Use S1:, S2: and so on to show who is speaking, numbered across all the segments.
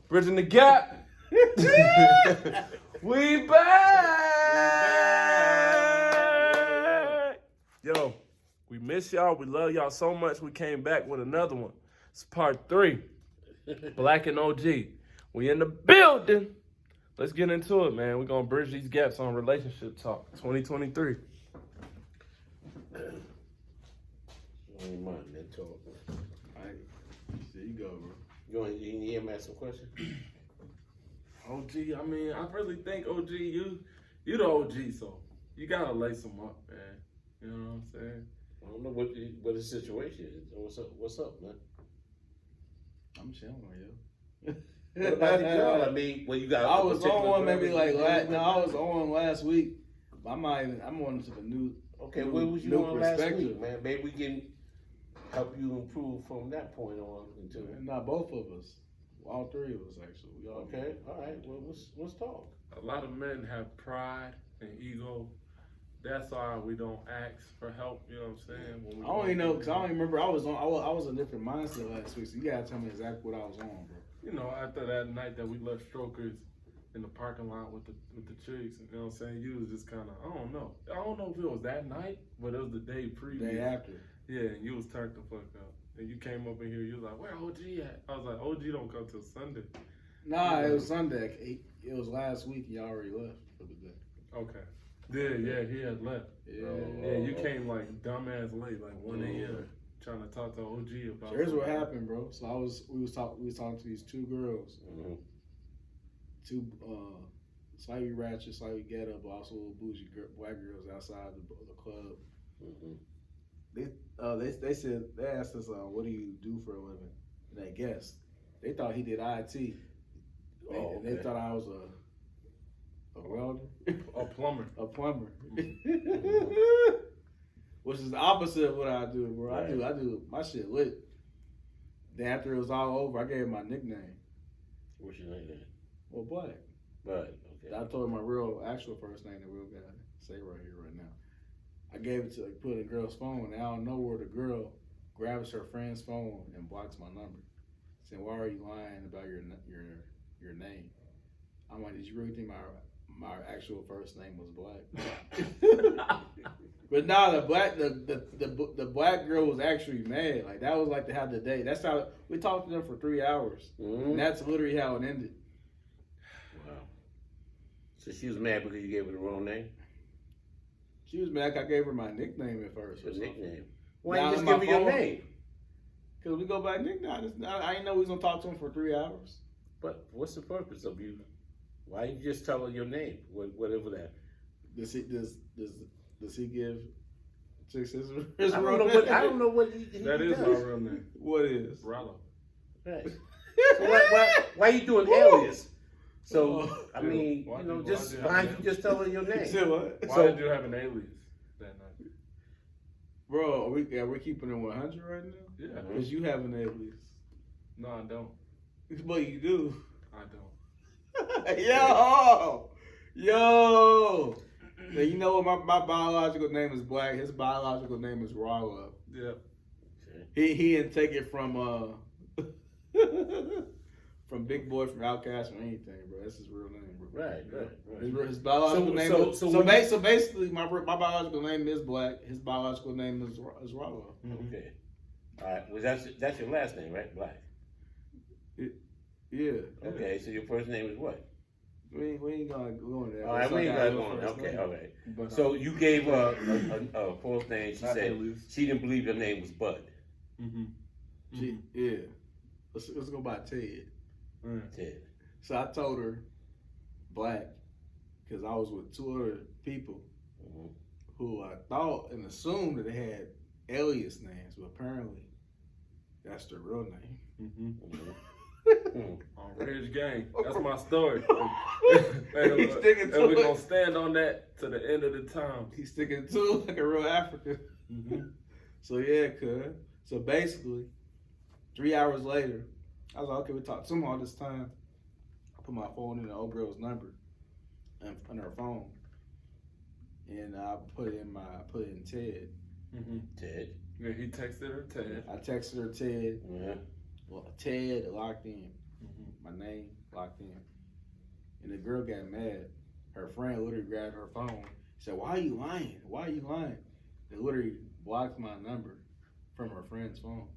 S1: Bridging the gap. We back. Yo, we miss y'all. We love y'all so much. We came back with another one. It's part 3. Black and OG. We in the building. Let's get into it, man. We're going to bridge these gaps on relationship talk 2023.
S2: Ain't mind that talk.
S3: Alright, there you go, bro.
S2: You need him to ask some questions?
S1: OG, I mean, I really think OG, you the OG, so you gotta lace them up, man. You know what I'm saying?
S2: I don't know what the situation is. What's up, man?
S3: I'm chilling, yo.
S2: What about the girl? I mean, well, you got.
S3: I was on one maybe like I was on last week. I'm on to the new.
S2: Okay, where was you on last week, man? Maybe we can help you improve from that point on into.
S3: Not both of us. All 3 of us actually. We all
S2: Okay, all right. Well, let's talk.
S1: A lot of men have pride and ego. That's why we don't ask for help. You know what I'm saying? When we
S3: I don't even know because I don't even remember. I was in a different mindset last week. So you gotta tell me exactly what I was on, bro.
S1: You know, after that night that we left strokers in the parking lot with the chicks, you know what I'm saying? You was just kind of, I don't know if it was that night, but it was the day previous.
S3: Day after.
S1: Yeah, and you was turned the fuck up. And you came up in here, you was like, where OG at? I was like, OG don't come till Sunday.
S3: Nah, it was Sunday. It was last week. He already left for the day.
S1: Okay. Yeah, he had left. Yeah, you came like dumbass late, like 1 a.m. trying to talk to OG about.
S3: So here's what happened, bro. So we was talking to these 2 girls, 2 slightly ratchet, slightly ghetto, but also bougie black girls outside the club. They said they asked us, what do you do for a living? And they guessed. They thought he did IT. And they thought I was a welder,
S1: a plumber,
S3: which is the opposite of what I do, bro. Right. I do my shit lit. Then after it was all over, I gave him my nickname.
S2: What's your nickname?
S3: Well, Black.
S2: Right. Okay.
S3: I told him my actual first name, the real guy. Say right here, right now. I gave it to put in a girl's phone, and I don't know where the girl grabs her friend's phone and blocks my number, saying, "Why are you lying about your name?" I'm like, "Did you really think my actual first name was Black?" But nah, the black girl was actually mad. Like that was like to have the day. That's how we talked to them for 3 hours, and that's literally how it ended.
S2: Wow. So she was mad because you gave her the wrong name?
S3: She was mad I gave her my nickname at first.
S2: Your nickname? Why you just give her your name?
S3: Because we go by nickname. I didn't know we was going to talk to him for 3 hours.
S2: But what's the purpose of you? Why you just tell her your name? Whatever that.
S3: Does he give chicks his
S2: I don't know what he
S1: that
S2: does.
S1: is my real name.
S3: What is?
S1: Rollo.
S2: Right. So why you doing alias? So I mean, why don't you just tell her your name?
S1: Why did you have an alias that night?
S3: Bro, are we keeping it 100 right now?
S1: Yeah.
S3: Because you have an alias.
S1: No, I don't.
S3: But you do.
S1: I don't.
S3: Yo. Now, you know what? My biological name is Black. His biological name is Rollo.
S1: Yeah.
S3: He didn't take it from from Big Boy, from Outkast, or anything, bro. That's his real name, bro.
S2: Right.
S3: His biological name. So basically, my biological name is Black. His biological name is Rollo.
S2: Okay. All right. Well, that's your last name, right? Black.
S3: Yeah.
S2: Okay. So your first name is what?
S3: We ain't gonna go on there.
S2: All right. We ain't gonna go on. Okay. All right. So you gave her a false name. She said she didn't believe your name was Bud.
S3: Yeah. Let's go by Ted.
S2: Ted.
S3: So I told her Black because I was with 2 other people who I thought and assumed that they had alias names, but apparently that's their real name.
S1: On Ridge Gang. That's my story.
S3: He's sticking to
S1: and we're going to stand on that to the end of the time.
S3: He's sticking to it like a real African. So yeah, so basically, 3 hours later, I was like, okay, we talked some all this time. I put my phone in the old girl's number on her phone, and I put in Ted.
S2: Ted.
S1: Yeah, he texted her Ted.
S3: I texted her Ted.
S2: Yeah.
S3: Well, Ted locked in. my name locked in. And the girl got mad. Her friend literally grabbed her phone. Said, "Why are you lying? Why are you lying?" They literally blocked my number from her friend's phone.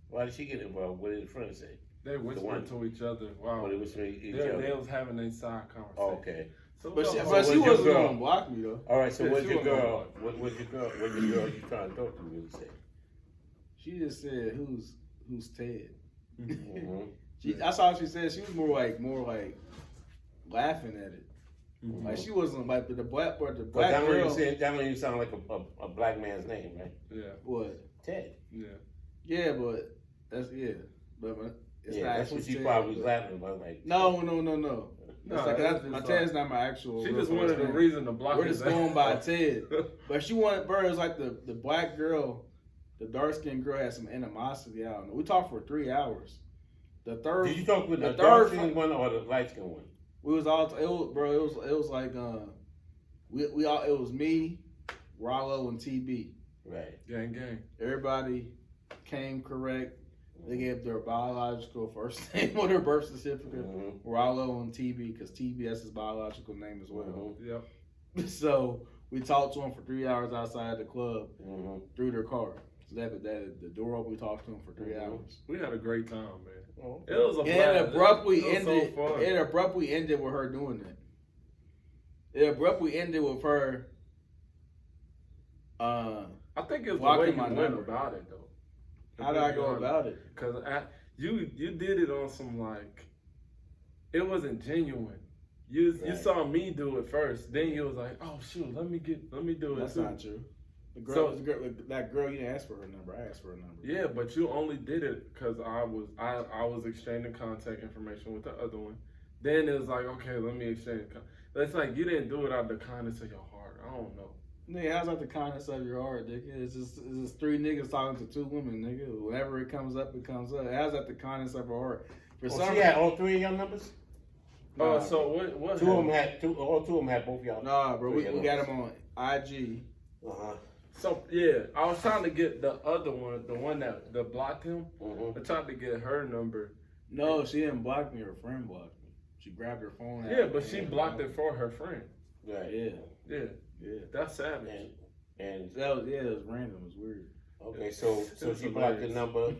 S2: Why did she get involved? What did the friend say?
S1: They whispered to each other. Wow.
S2: What it was each
S1: They
S2: other?
S1: was having a side conversation.
S2: Oh, okay.
S1: So,
S3: But she
S2: what's
S3: wasn't
S2: your
S3: going
S2: girl?
S3: to block me though.
S2: All right. So
S1: Yeah,
S2: what's
S1: she
S2: your
S1: was on
S2: girl? What's your girl? What your girl you trying to talk to really say?
S3: She just said, "Who's Ted?"
S2: Mm-hmm.
S3: That's all she said. She was more like laughing at it.
S1: Mhm.
S3: Like she wasn't like the black
S2: But
S3: girl.
S2: that don't even sound like a black man's name, right?
S1: Yeah.
S3: What?
S2: Ted.
S1: Yeah.
S3: Yeah, but that's but it's
S2: Yeah,
S3: not.
S2: that's what
S3: actually
S2: she
S3: Ted,
S2: probably was
S3: but-
S2: laughing about. Like,
S3: No.
S1: No,
S3: My
S1: it's
S3: Ted's not my actual.
S1: She
S3: real
S1: just
S3: first
S1: wanted a
S3: name.
S1: reason to block
S3: We're
S1: his
S3: just going by
S1: ass.
S3: Ted. But she wanted, bro, it was like the black girl, the dark skinned girl had some animosity. I don't know. We talked for 3 hours. The third,
S2: did you talk with the
S3: the
S2: dark
S3: third
S2: skinned one or the light skinned one?
S3: we was all, it was like, we all, it was me, Rollo, and TB.
S2: Right.
S1: Gang.
S3: Everybody came correct. They gave their biological first name on their birth certificate.
S2: Mm-hmm.
S3: Rollo and TB, because TB, that's his biological name as well.
S1: Yep.
S3: So we talked to him for 3 hours outside the club
S2: Mm-hmm.
S3: through their car. So that the door open, we talked to him for 3 hours.
S1: We had a great time, man.
S2: Oh.
S1: It was a
S3: And
S1: blast.
S3: it abruptly
S1: It was
S3: ended.
S1: so fun.
S3: It abruptly ended with her doing that. It abruptly ended with her.
S1: I think it's the
S3: blocking
S1: way you
S3: my
S1: went
S3: number.
S1: about it, though.
S3: How did I go about it?
S1: Because you did it on some, like, it wasn't genuine. You
S2: Right.
S1: saw me do it first. Then you was like, oh, shoot, let me do it
S3: That's
S1: too.
S3: not true.
S1: So-
S3: That girl, you didn't ask for her number. I asked for her number.
S1: Yeah, but you only did it because I was exchanging contact information with the other one. Then it was like, okay, let me exchange. It's like you didn't do it out of the kindness of your heart. I don't know.
S3: Nigga, how's that the kindness of your heart, nigga? It's just 3 niggas talking to 2 women, nigga. Whenever it comes up, it comes up. How's that the kindness of her heart? For
S2: Oh,
S3: some
S2: she had all 3 of your numbers?
S3: Nah,
S1: So what?
S2: All 2 of them had both y'all.
S3: Nah, bro, we
S2: Three
S3: got
S2: numbers.
S3: him on IG.
S2: Uh-huh.
S1: So yeah, I was trying to get the other one, the one that blocked him.
S2: Mm-hmm.
S1: I tried to get her number.
S3: No, she didn't block me. Her friend blocked me. She grabbed her phone.
S1: Yeah, but she blocked it for her friend.
S2: Right.
S3: Yeah,
S1: Yeah, that's savage.
S2: And
S3: that was it was random. It was weird.
S2: okay, so
S1: It's
S2: she blocked the
S1: hilarious.
S2: number,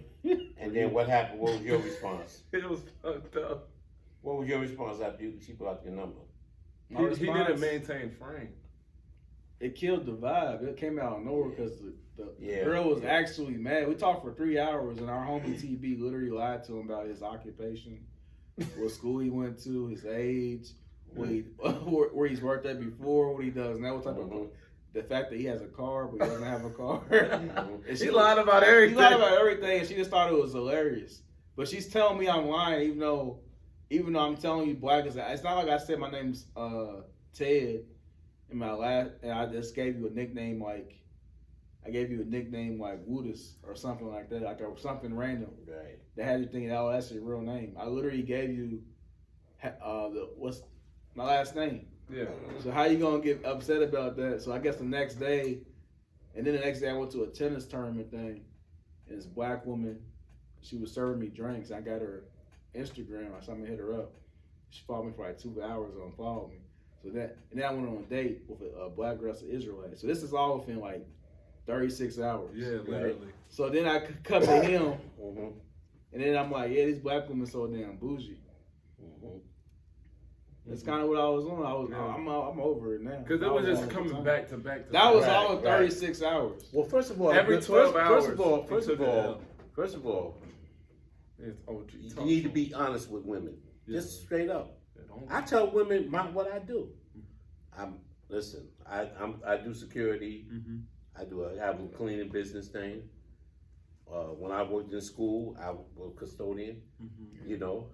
S2: and then what happened? What was your response?
S1: It was fucked up.
S2: What was your response after she blocked your number?
S3: My
S1: He
S3: response-
S1: didn't maintain frame.
S3: It killed the vibe. It came out of nowhere because the
S2: Yeah.
S3: girl was actually mad. We talked for 3 hours, and our homie TB literally lied to him about his occupation, what school he went to, his age, where he's worked at before, what he does now, what type of
S2: Mhm.
S3: the fact that he has a car but he doesn't have a car.
S2: Mhm.
S3: And
S1: He lied about everything.
S3: He lied about everything, and she just thought it was hilarious. But she's telling me I'm lying, even though I'm telling you black is. It's not like I said my name's Ted in my last, and I just gave you a nickname like. I gave you a nickname like Woodus or something like that, like something random
S2: Right.
S3: that had you thinking, oh, that's your real name. I literally gave you what's my last name.
S1: Yeah.
S3: So how you gonna get upset about that? So I guess the next day, and then the next day I went to a tennis tournament thing, and this black woman, she was serving me drinks. I got her Instagram. I saw me hit her up. She followed me for like 2 hours and unfollowed me. So and then I went on a date with a black girl, an Israelite. So this is all within like 36 hours.
S1: Yeah, literally.
S3: So then I come to him,
S2: Mm-hmm.
S3: and then I'm like, yeah, these black women so damn bougie.
S2: Mm-hmm.
S3: That's kind of what I was on.
S1: Yeah.
S3: I'm over it now.
S1: Because it
S3: I
S1: was
S3: on
S1: just
S3: it
S1: coming
S3: all the
S1: back to back to
S3: That
S1: back.
S3: was
S2: Right,
S3: all in
S2: right.
S3: 36 hours.
S2: Well, first of all,
S1: Every 12 hours,
S2: First of all,
S1: he took it down.
S2: first of all,
S1: It's OG.
S2: you need to be honest with women, just straight up.
S1: Yeah, don't-
S2: I tell women what I do. I do security.
S1: Mhm.
S2: I have a cleaning business thing. When I worked in school, I was a custodian.
S1: Mhm.
S2: You know,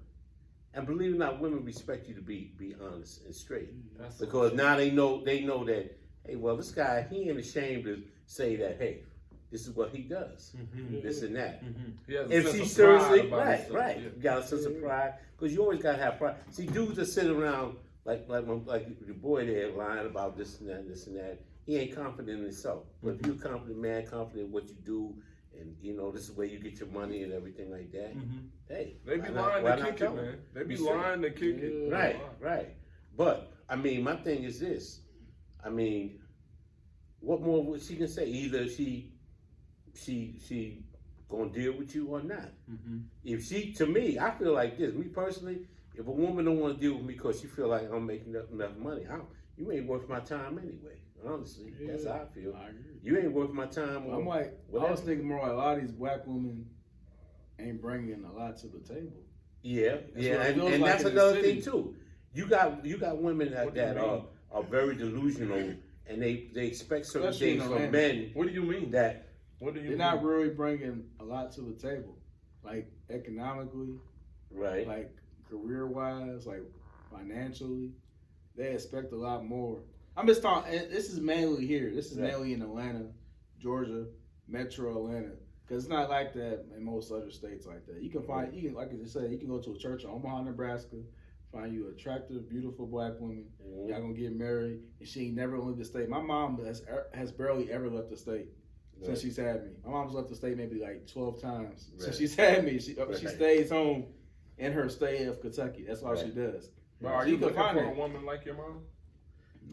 S2: and believe it or not, women respect you to be honest and straight
S1: That's
S2: because now they know that. Hey, well, this guy, he ain't ashamed to say that. Hey, this is what he does.
S1: Mhm.
S2: This and that.
S1: Mhm. He has a
S2: If
S1: sense
S2: she
S1: of
S2: seriously,
S1: pride about
S2: right,
S1: himself.
S2: right,
S1: Yeah.
S2: you got a sense of pride because you always gotta have pride. See, dudes that sit around like the boy there lying about this and that, he ain't confident in himself. But if you're a confident man, confident in what you do, and this is where you get your money and everything like that. Hey,
S1: They be
S2: why not-
S1: lying
S2: why
S1: to
S2: not
S1: kick
S2: tell
S1: it,
S2: them?
S1: man. They be
S2: You see?
S1: lying to kick it.
S2: Right. But I mean, my thing is this. I mean, what more would she can say? Either she gonna deal with you or not. If she, to me, I feel like this. Me personally, if a woman don't want to deal with me because she feel like I'm making enough money, you ain't worth my time anyway. Honestly, that's how I feel.
S3: I agree.
S2: You ain't worth my time.
S3: I'm like, I was thinking more like a lot of these black women ain't bringing a lot to the table.
S2: Yeah,
S3: That's what it feels
S2: and
S3: like
S2: that's
S3: in the
S2: another
S3: city.
S2: thing too. You got women
S1: What
S2: that
S1: do you mean?
S2: are very delusional, and they expect certain
S3: Especially in
S2: things
S3: Atlanta.
S2: from men
S1: What do you mean?
S2: that
S1: What do you
S3: They're
S1: mean?
S3: not really bringing a lot to the table, like economically,
S2: right.
S3: like career-wise, like financially. They expect a lot more. I'm just talking. And this is mainly here. This is
S2: Right.
S3: mainly in Atlanta, Georgia, Metro Atlanta. Because it's not like that in most other states like that. You can find, like I just said, you can go to a church in Omaha, Nebraska, find you attractive, beautiful black woman. Y'all gonna get married, and she ain't never left the state. My mom has barely ever left the state since she's had me. My mom's left the state maybe like 12 times since she's had me. She stays home in her state of Kentucky. That's all she does.
S1: But are
S3: So
S1: you
S3: can
S1: looking
S3: find
S1: for a
S3: it.
S1: woman like your mom?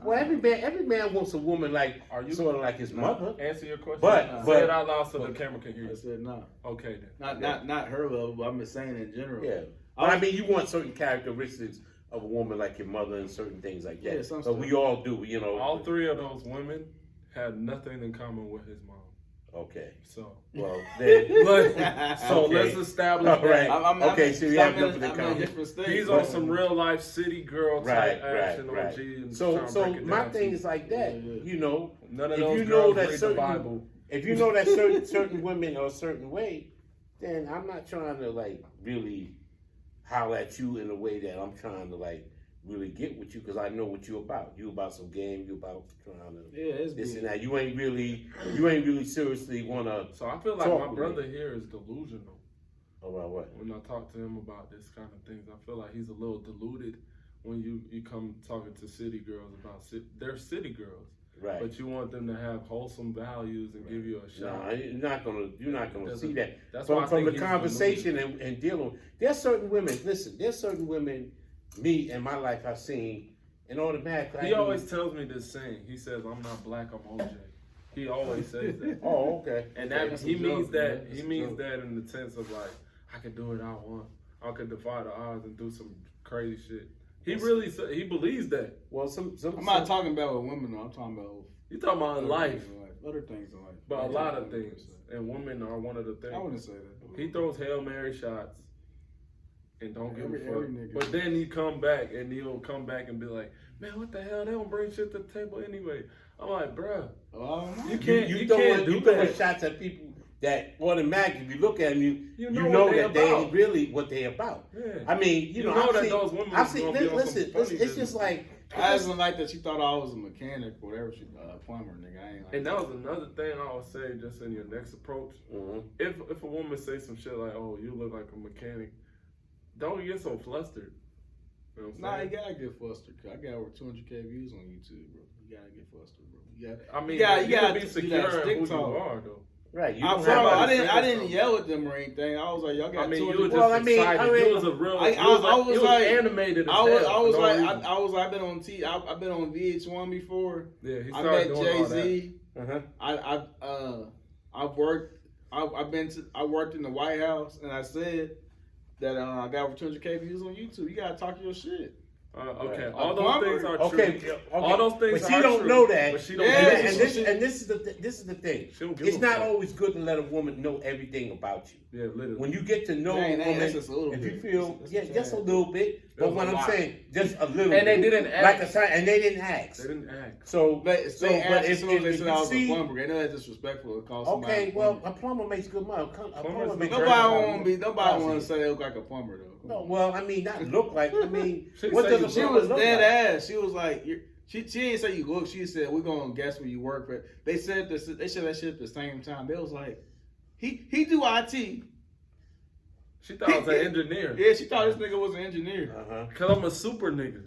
S2: Well, every man wants a woman like sort of like his mother.
S1: Answer your question.
S2: But-
S1: Say it out loud so the camera can hear
S3: I
S1: you.
S3: said no.
S1: Okay then.
S3: Not her level, but I'm just saying in general.
S2: Yeah. But I mean, you want certain characteristics of a woman like your mother and certain things like that.
S3: Yeah, some
S2: but
S3: stuff.
S2: we all do,
S1: All three of those women had nothing in common with his mom.
S2: Okay.
S1: So.
S2: Well, then.
S1: So
S2: Okay.
S1: let's establish
S2: All right.
S1: that.
S2: Okay, so we have different
S3: I'm in a
S2: comments.
S3: different state.
S1: He's on some real life city girl type action
S2: Right.
S1: OG. And
S2: So
S1: trying to break it
S2: my
S1: down
S2: thing
S1: to
S2: is like that.
S3: Yeah.
S1: none of
S2: if
S1: those
S2: you know
S1: girls
S2: that
S1: read the
S2: certain-
S1: Bible.
S2: If you know that certain women are a certain way, then I'm not trying to like really holler at you in a way that I'm trying to like really get with you because I know what you about. You about some game. You about trying to
S3: it's
S2: this
S3: big.
S2: and that. You ain't really seriously wanna.
S1: So I feel like
S2: Talk
S1: my
S2: with
S1: brother here is delusional.
S2: About what?
S1: When I talk to him about this kind of things, I feel like he's a little deluded when you come talking to city girls about they're city girls.
S2: Right.
S1: But you want them to have wholesome values and give you a shot.
S2: No, you're not gonna see that.
S1: That's why I
S2: From
S1: think
S2: the
S1: he's
S2: conversation and dealing. There's certain women. Listen, there's certain women. Me in my life I've seen, and automatically.
S1: He always tells me this saying. He says, "I'm not black, I'm OJ." He always says that.
S2: Oh, okay.
S1: And
S3: Okay,
S1: that
S3: that's
S1: he
S3: a
S1: means
S3: joke,
S1: that
S3: man.
S1: he
S3: That's a
S1: means
S3: joke.
S1: that in the sense of like I could do it I want. I could defy the odds and do some crazy shit. He really he believes that.
S2: Well, some
S3: I'm not talking about with women though. I'm talking about
S1: You talking about in life,
S3: other things in life.
S1: but a lot of things, and women are one of the
S3: I wouldn't
S1: things.
S3: say that.
S1: He throws Hail Mary shots and don't give
S3: Every
S1: a fuck.
S3: nigga.
S1: But then he come back and he'll come back and be like, "Man, what the hell? They don't bring shit to the table anyway." I'm like, bruh,
S3: Oh, I don't know.
S1: you can't
S2: you
S1: can't do
S2: you throwing
S1: that.
S2: shots at people that automatically, if you look at them, you
S1: know
S2: know
S1: what they
S2: that they
S1: about.
S2: ain't really what they about.
S1: Yeah.
S2: I mean, you know
S1: know
S2: I've
S1: that
S2: seen,
S1: those women
S2: I've
S1: is
S2: seen.
S1: gonna be on some
S2: Listen,
S1: funny
S2: it's
S1: business.
S2: just like.
S3: I just like that she thought I was a mechanic or whatever. She plumber, nigga. I ain't like
S1: And that was another thing I would say just in your next approach.
S2: Mhm.
S1: If a woman say some shit like, "Oh, you look like a mechanic," don't get so flustered. You know what I'm
S3: Nah,
S1: saying?
S3: you gotta get flustered. I got over 200K views on YouTube, bro. You gotta get flustered, bro. You gotta.
S1: I mean,
S3: you
S1: you gotta be
S3: do
S1: secure
S3: that
S1: in
S3: stick
S1: who you
S3: talk.
S1: are, though.
S2: Right. You
S3: I,
S2: don't have
S3: I
S2: to
S3: didn't.
S2: say
S3: I didn't
S2: something.
S3: yell at them or anything. I was like, y'all got.
S1: I mean,
S3: 200.
S1: you were just
S2: Well, I mean,
S1: excited. You was a real.
S3: I
S1: you was
S3: was
S1: you
S3: like-
S1: animated. As
S3: I was.
S1: hell
S3: I was
S1: for no
S3: like.
S1: reason.
S3: I was. I've been on I've been on VH1 before.
S1: Yeah, he
S3: I
S1: started
S3: met
S1: doing all that.
S3: Jay-Z.
S2: Uh-huh.
S3: I've worked. I worked in the White House, and I said that I got over 200K views on YouTube. You gotta talk your shit.
S1: Okay,
S2: Right.
S1: all
S3: A
S1: those
S3: plumber?
S1: things are
S2: Okay,
S1: true.
S2: okay.
S1: All those things
S2: But she
S1: are
S2: don't
S1: true,
S2: know that.
S1: but she don't
S3: Yeah,
S1: know
S2: and,
S1: that.
S2: this is the thing.
S1: She don't give
S2: It's
S1: a
S2: not
S1: fuck.
S2: always good to let a woman know everything about you.
S1: Yeah, literally.
S2: When you get to know
S3: Dang,
S2: a woman,
S3: that's just a little
S2: if
S3: bit.
S2: you feel,
S3: That's
S2: yeah,
S3: what
S2: just a
S3: I'm
S2: little bit. But
S1: was
S2: what
S1: a
S2: I'm
S1: lot.
S2: saying, just a little
S1: And they
S2: bit.
S1: didn't ask.
S2: Like a sign, and they didn't ask.
S1: They didn't act.
S2: So,
S3: But
S2: so
S3: they
S2: but
S3: asked
S2: if,
S3: as soon as they
S2: if
S3: said
S2: you
S3: I was
S2: see,
S3: a plumber. They know that's disrespectful to call somebody.
S2: okay,
S3: a
S2: well,
S3: plumber.
S2: a plumber makes good money.
S1: Plumbers
S2: makes
S1: don't
S2: good
S3: Nobody
S2: money.
S3: want to say they look like a plumber though.
S2: No, well, I mean, not look like. I mean,
S1: She
S2: what
S1: say
S2: does
S1: you
S2: a
S3: She
S2: plumber
S3: was
S2: look
S3: dead
S2: like?
S3: ass. She was like, she didn't say you look. She said we're gonna guess where you work. But they said this. They said that shit at the same time. They was like, he do IT.
S1: She thought I was an engineer.
S3: Yeah, she thought this nigga was an engineer.
S1: Cause I'm a super nigga.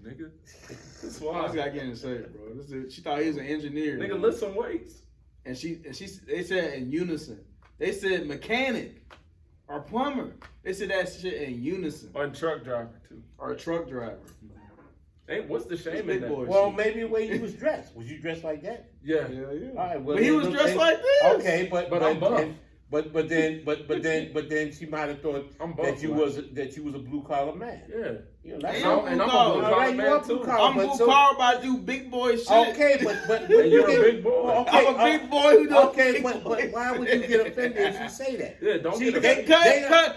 S1: That's
S3: I
S1: why.
S3: just got getting to say it, bro. She thought he was an engineer.
S1: Nigga,
S3: man.
S1: lift some weights.
S3: And they said in unison. They said mechanic or plumber. They said that shit in unison.
S1: Or truck driver too.
S3: Or a truck driver.
S1: Hey, what's the shame
S3: Big
S1: in that?
S3: boy
S2: Well,
S3: shit.
S2: maybe the way you was dressed. Was you dressed like that?
S1: Yeah.
S3: Yeah.
S2: All right. Well,
S3: But he was dressed like this.
S2: Okay, but
S1: I'm buff.
S2: But then she might have thought
S1: I'm buff,
S2: that you
S1: like.
S2: was a blue collar man.
S1: Yeah.
S2: You know, that's
S3: And
S2: all.
S1: And I'm a
S3: collar.
S1: blue
S2: All
S1: collar
S2: right, you
S1: man
S2: are
S1: too.
S2: blue collar.
S3: I'm
S2: but
S3: blue
S2: so-
S3: collar, but I do big boy shit.
S2: Okay, but
S1: And you're
S2: you
S1: a
S2: get-
S1: big boy.
S2: Okay,
S3: I'm a big boy who does
S2: Okay,
S3: big
S2: but
S3: boy
S2: why would you get offended if you say that?
S1: Yeah, don't
S2: See,
S1: get
S2: they-
S1: offended.
S3: Cut.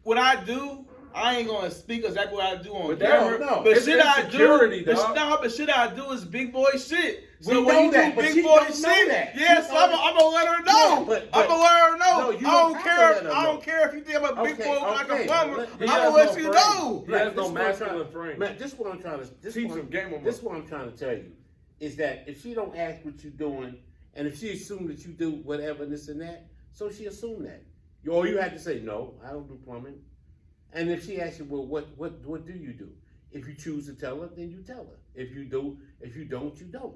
S3: What I do, I ain't gonna speak exactly what I do on
S1: But that-
S3: camera.
S2: no,
S3: but
S1: it's
S3: shit I
S1: insecurity,
S3: do,
S1: dog.
S3: but shit I do is big boy shit. So
S2: We
S3: when
S2: know
S3: you
S2: that,
S3: do
S2: but
S3: big
S2: she
S3: boy
S2: don't know
S3: shit,
S2: that.
S3: yes,
S2: She
S3: I'm
S2: don't-
S3: gonna let her know.
S2: Yeah, but-
S3: I'm gonna let her know.
S2: No, you
S3: I
S2: don't
S3: don't
S2: have
S3: care.
S2: to let her
S3: I
S2: know.
S3: don't care if you think I'm a big
S2: Okay,
S3: boy like
S2: okay,
S3: a plumber.
S2: but
S3: I'm
S1: he
S3: gonna
S1: has
S3: let
S1: no
S3: you
S1: frame.
S3: know.
S1: He has
S2: This
S1: no
S2: is what I'm
S1: masculine
S2: trying-
S1: frame.
S2: Man, this is what I'm trying to. This
S1: Teach
S2: one-
S1: him, game him
S2: This
S1: up.
S2: is what I'm trying to tell you is that if she don't ask what you're doing, and if she assumes that you do whatever this and that, so she assumed that. Or you have to say no, I don't do plumbing. And if she asks you, well, what do you do? If you choose to tell her, then you tell her. If you don't, you don't.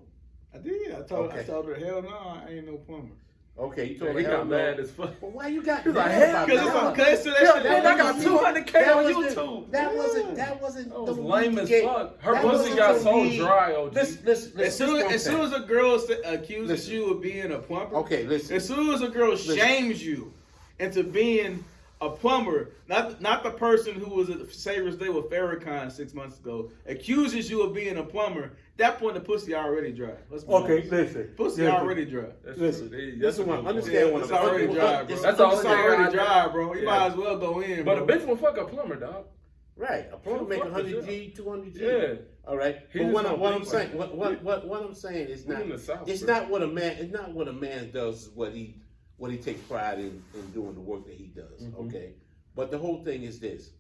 S3: I did. I told
S2: Okay.
S3: her, hell no, I ain't no plumber.
S2: Okay, you
S1: Yeah,
S2: told
S1: he
S2: her
S1: got
S2: hell no.
S1: mad as fuck.
S2: Well, why you got
S1: He's like,
S2: mad
S1: hell,
S2: about
S1: because
S2: that?
S3: it's
S1: Yeah,
S3: that
S1: man, I got 200K on
S2: That was
S1: YouTube.
S2: That wasn't.
S1: That
S2: That
S1: was
S2: the
S1: lame as
S2: gay-
S1: fuck. Her
S2: that
S1: pussy
S2: wasn't
S1: got
S2: the
S1: so
S2: lead.
S1: dry, OG.
S2: Listen,
S3: As soon as a girl accuses
S2: Listen.
S3: you of being a plumber,
S2: Okay, listen.
S3: as soon as a girl
S2: Listen.
S3: shames you into being a plumber, not the person who was at Savior's Day with Farrakhan 6 months ago, accuses you of being a plumber, that point the pussy already dry. Let's be honest.
S2: listen.
S3: Pussy
S2: Listen.
S3: already dry.
S1: That's
S2: Listen,
S1: true.
S2: This
S1: That's
S2: is what
S1: a good
S2: understand
S1: point.
S2: what
S3: It's
S2: I'm
S3: already
S2: saying.
S3: dry, bro.
S1: That's all
S3: It's
S1: it
S3: already
S1: is.
S3: dry, bro. You
S1: Yeah.
S3: might as well go in,
S1: But
S3: bro.
S1: a bitch will fuck a plumber, dog.
S2: Right, a plumber
S1: She'll
S2: make
S1: fuck
S2: 100
S1: the
S2: G, 200 G.
S1: Yeah.
S2: All right,
S1: He
S2: but
S1: just
S2: what
S1: don't
S2: I'm
S1: think
S2: saying,
S1: like-
S2: what I'm saying is
S1: We
S2: not.
S1: in the South,
S2: It's
S1: bro.
S2: not what a man. It's not what a man does. Is what he takes pride in doing the work that he does.
S1: Mhm.
S2: Okay, but the whole thing is this.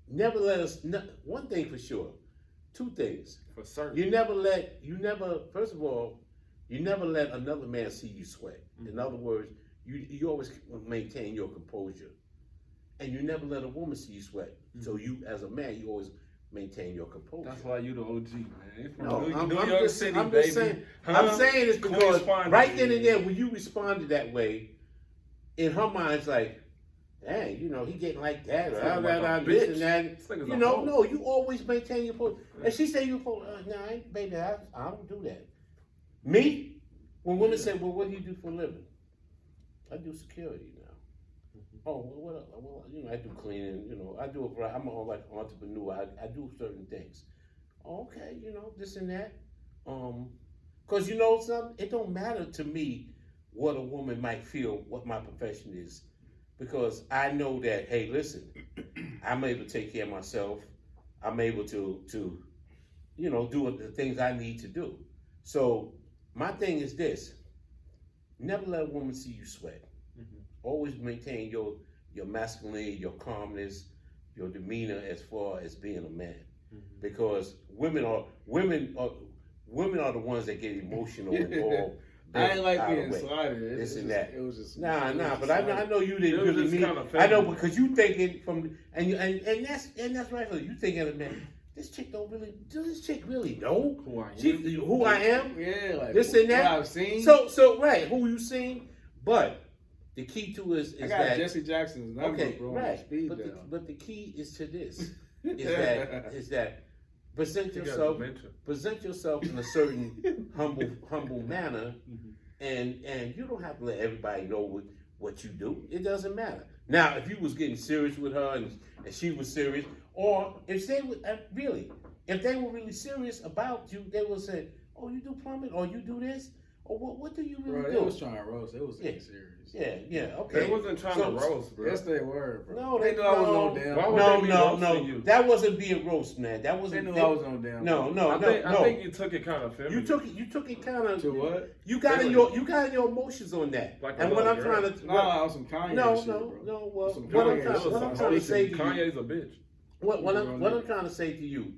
S2: Never let us. One thing for sure. Two things.
S1: For certain.
S2: You never. First of all, you never let another man see you sweat. In other words, you always maintain your composure, and you never let a woman see you sweat. So you, as a man, you always maintain your composure.
S1: That's why you the OG, man. You from
S2: No,
S1: New York
S2: just,
S1: City,
S2: I'm
S1: baby.
S2: just saying.
S1: Huh?
S2: I'm saying it's
S1: Queens
S2: because
S1: finest.
S2: right then and there, when you responded that way, in her mind, it's like, hey, he getting like that,
S1: This
S2: or
S1: nigga like a
S2: this
S1: bitch.
S2: and that.
S1: This nigga's
S2: You
S1: a
S2: know,
S1: hoe.
S2: no, you always maintain your composure. And she say baby, I don't do that. Me, when women say, well, what do you do for a living? I do security now. Oh, well, what else? Well, I do cleaning. I do I'm like entrepreneur. I do certain things. Okay, this and that. Cause something. It don't matter to me what a woman might feel, what my profession is, because I know that. Hey, listen, I'm able to take care of myself. I'm able to do the things I need to do. So my thing is this: never let a woman see you sweat. Always maintain your masculinity, your calmness, your demeanor as far as being a man, because women are the ones that get emotional and all.
S3: I ain't like
S2: out of
S3: being
S2: way.
S3: slighted.
S2: This and that.
S3: It was just
S2: Nah, but I know you
S1: It
S2: didn't
S1: was
S2: really
S1: just
S2: mean.
S1: kinda
S2: I know
S1: feminine.
S2: because you thinking and that's right. You thinking of man. This chick really know
S1: Who I am.
S2: who I am.
S3: Yeah, like
S2: This and that.
S3: what I've seen.
S2: So right, who you seen, but the key to is
S3: I got
S2: that
S3: Jesse Jackson's number,
S2: okay,
S3: bro.
S2: right.
S3: Speed
S2: But
S3: dial.
S2: but the key is to this is that present
S1: You got
S2: yourself
S1: dementia.
S2: in a certain humble manner, and you don't have to let everybody know what you do. It doesn't matter. Now, if you was getting serious with her and she was serious, or if they were if they were really serious about you, they would say, "Oh, you do plumbing, or you do this, or what do you really
S3: Bro,
S2: do?"
S3: they was trying to roast. It was
S2: Yeah.
S3: serious.
S2: Yeah, okay.
S1: They wasn't trying to roast, bro.
S3: Yes, they were, bro.
S2: No,
S3: they
S2: they
S3: knew I was
S2: no.
S3: no damn.
S1: Why would
S2: No,
S1: they be
S2: no,
S1: roasting
S2: no.
S1: you?
S2: That wasn't being roast, man. That
S3: They
S2: wasn't.
S3: knew I was no damn.
S2: No.
S1: I think you took it kind of feminine.
S2: You took it kind of.
S3: To what?
S2: You got in your emotions on that.
S1: Like a
S2: and what
S1: little
S2: I'm
S1: girl.
S2: trying to.
S3: No, I was some Kanye
S2: No,
S3: shit, bro.
S2: no. Well,
S3: Some
S2: what I'm
S3: Kanye
S2: trying,
S3: shit.
S2: what I'm trying to say to you.
S1: Kanye's a bitch.
S2: What I'm trying to say to you.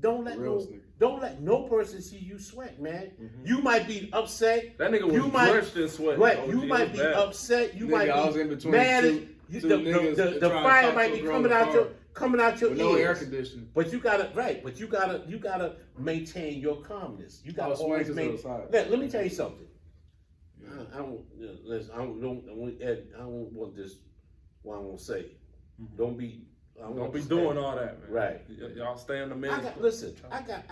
S2: Don't let
S3: Real nigga.
S2: don't let no person see you sweat, man. You might be upset.
S1: That nigga
S2: You
S1: was
S2: might-
S1: drenched in sweat.
S2: Right,
S1: OG,
S2: you
S1: it
S2: might
S1: was
S2: be
S1: bad.
S2: upset. You
S3: Nigga,
S2: might
S3: I was
S2: be
S3: in between
S2: mad.
S3: two
S2: The
S3: niggas
S2: the
S3: trying to
S2: fire
S3: talk
S2: might
S3: to
S2: be
S3: a girl
S2: coming
S3: in the
S2: out
S3: car.
S2: your
S3: With no air
S2: ears.
S3: conditioning.
S2: But you gotta maintain your calmness. You
S3: I
S2: gotta
S3: was
S2: always
S3: swinging to the
S2: maintain.
S3: side.
S2: Let me tell you something. I don't listen. I don't want this. What I'm gonna say. Don't be.
S1: Don't be doing all that, man.
S2: Right.
S1: Y'all stay in the middle.
S2: Listen. I got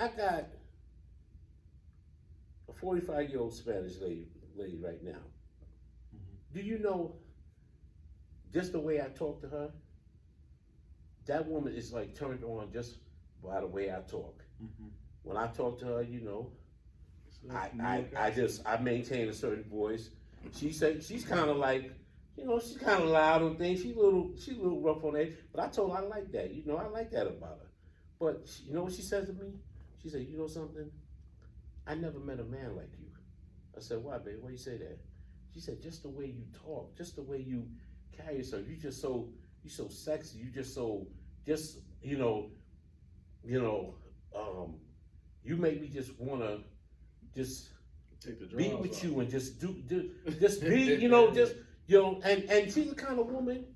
S2: a 45-year-old Spanish lady right now. Do you know? Just the way I talk to her, that woman is like turned on just by the way I talk. When I talk to her, you know, I maintain a certain voice. She's kind of like, you know, she's kind of loud on things. She's a little rough on it. But I told her I like that. You know, I like that about her. But you know what she says to me? She said, you know something? I never met a man like you. I said, why, babe? Why you say that? She said, just the way you talk, just the way you carry yourself. You so sexy. You just so, you make me just wanna just
S3: Take the
S2: be
S3: draws
S2: with
S3: off.
S2: you and just just be, and she's the kind of woman,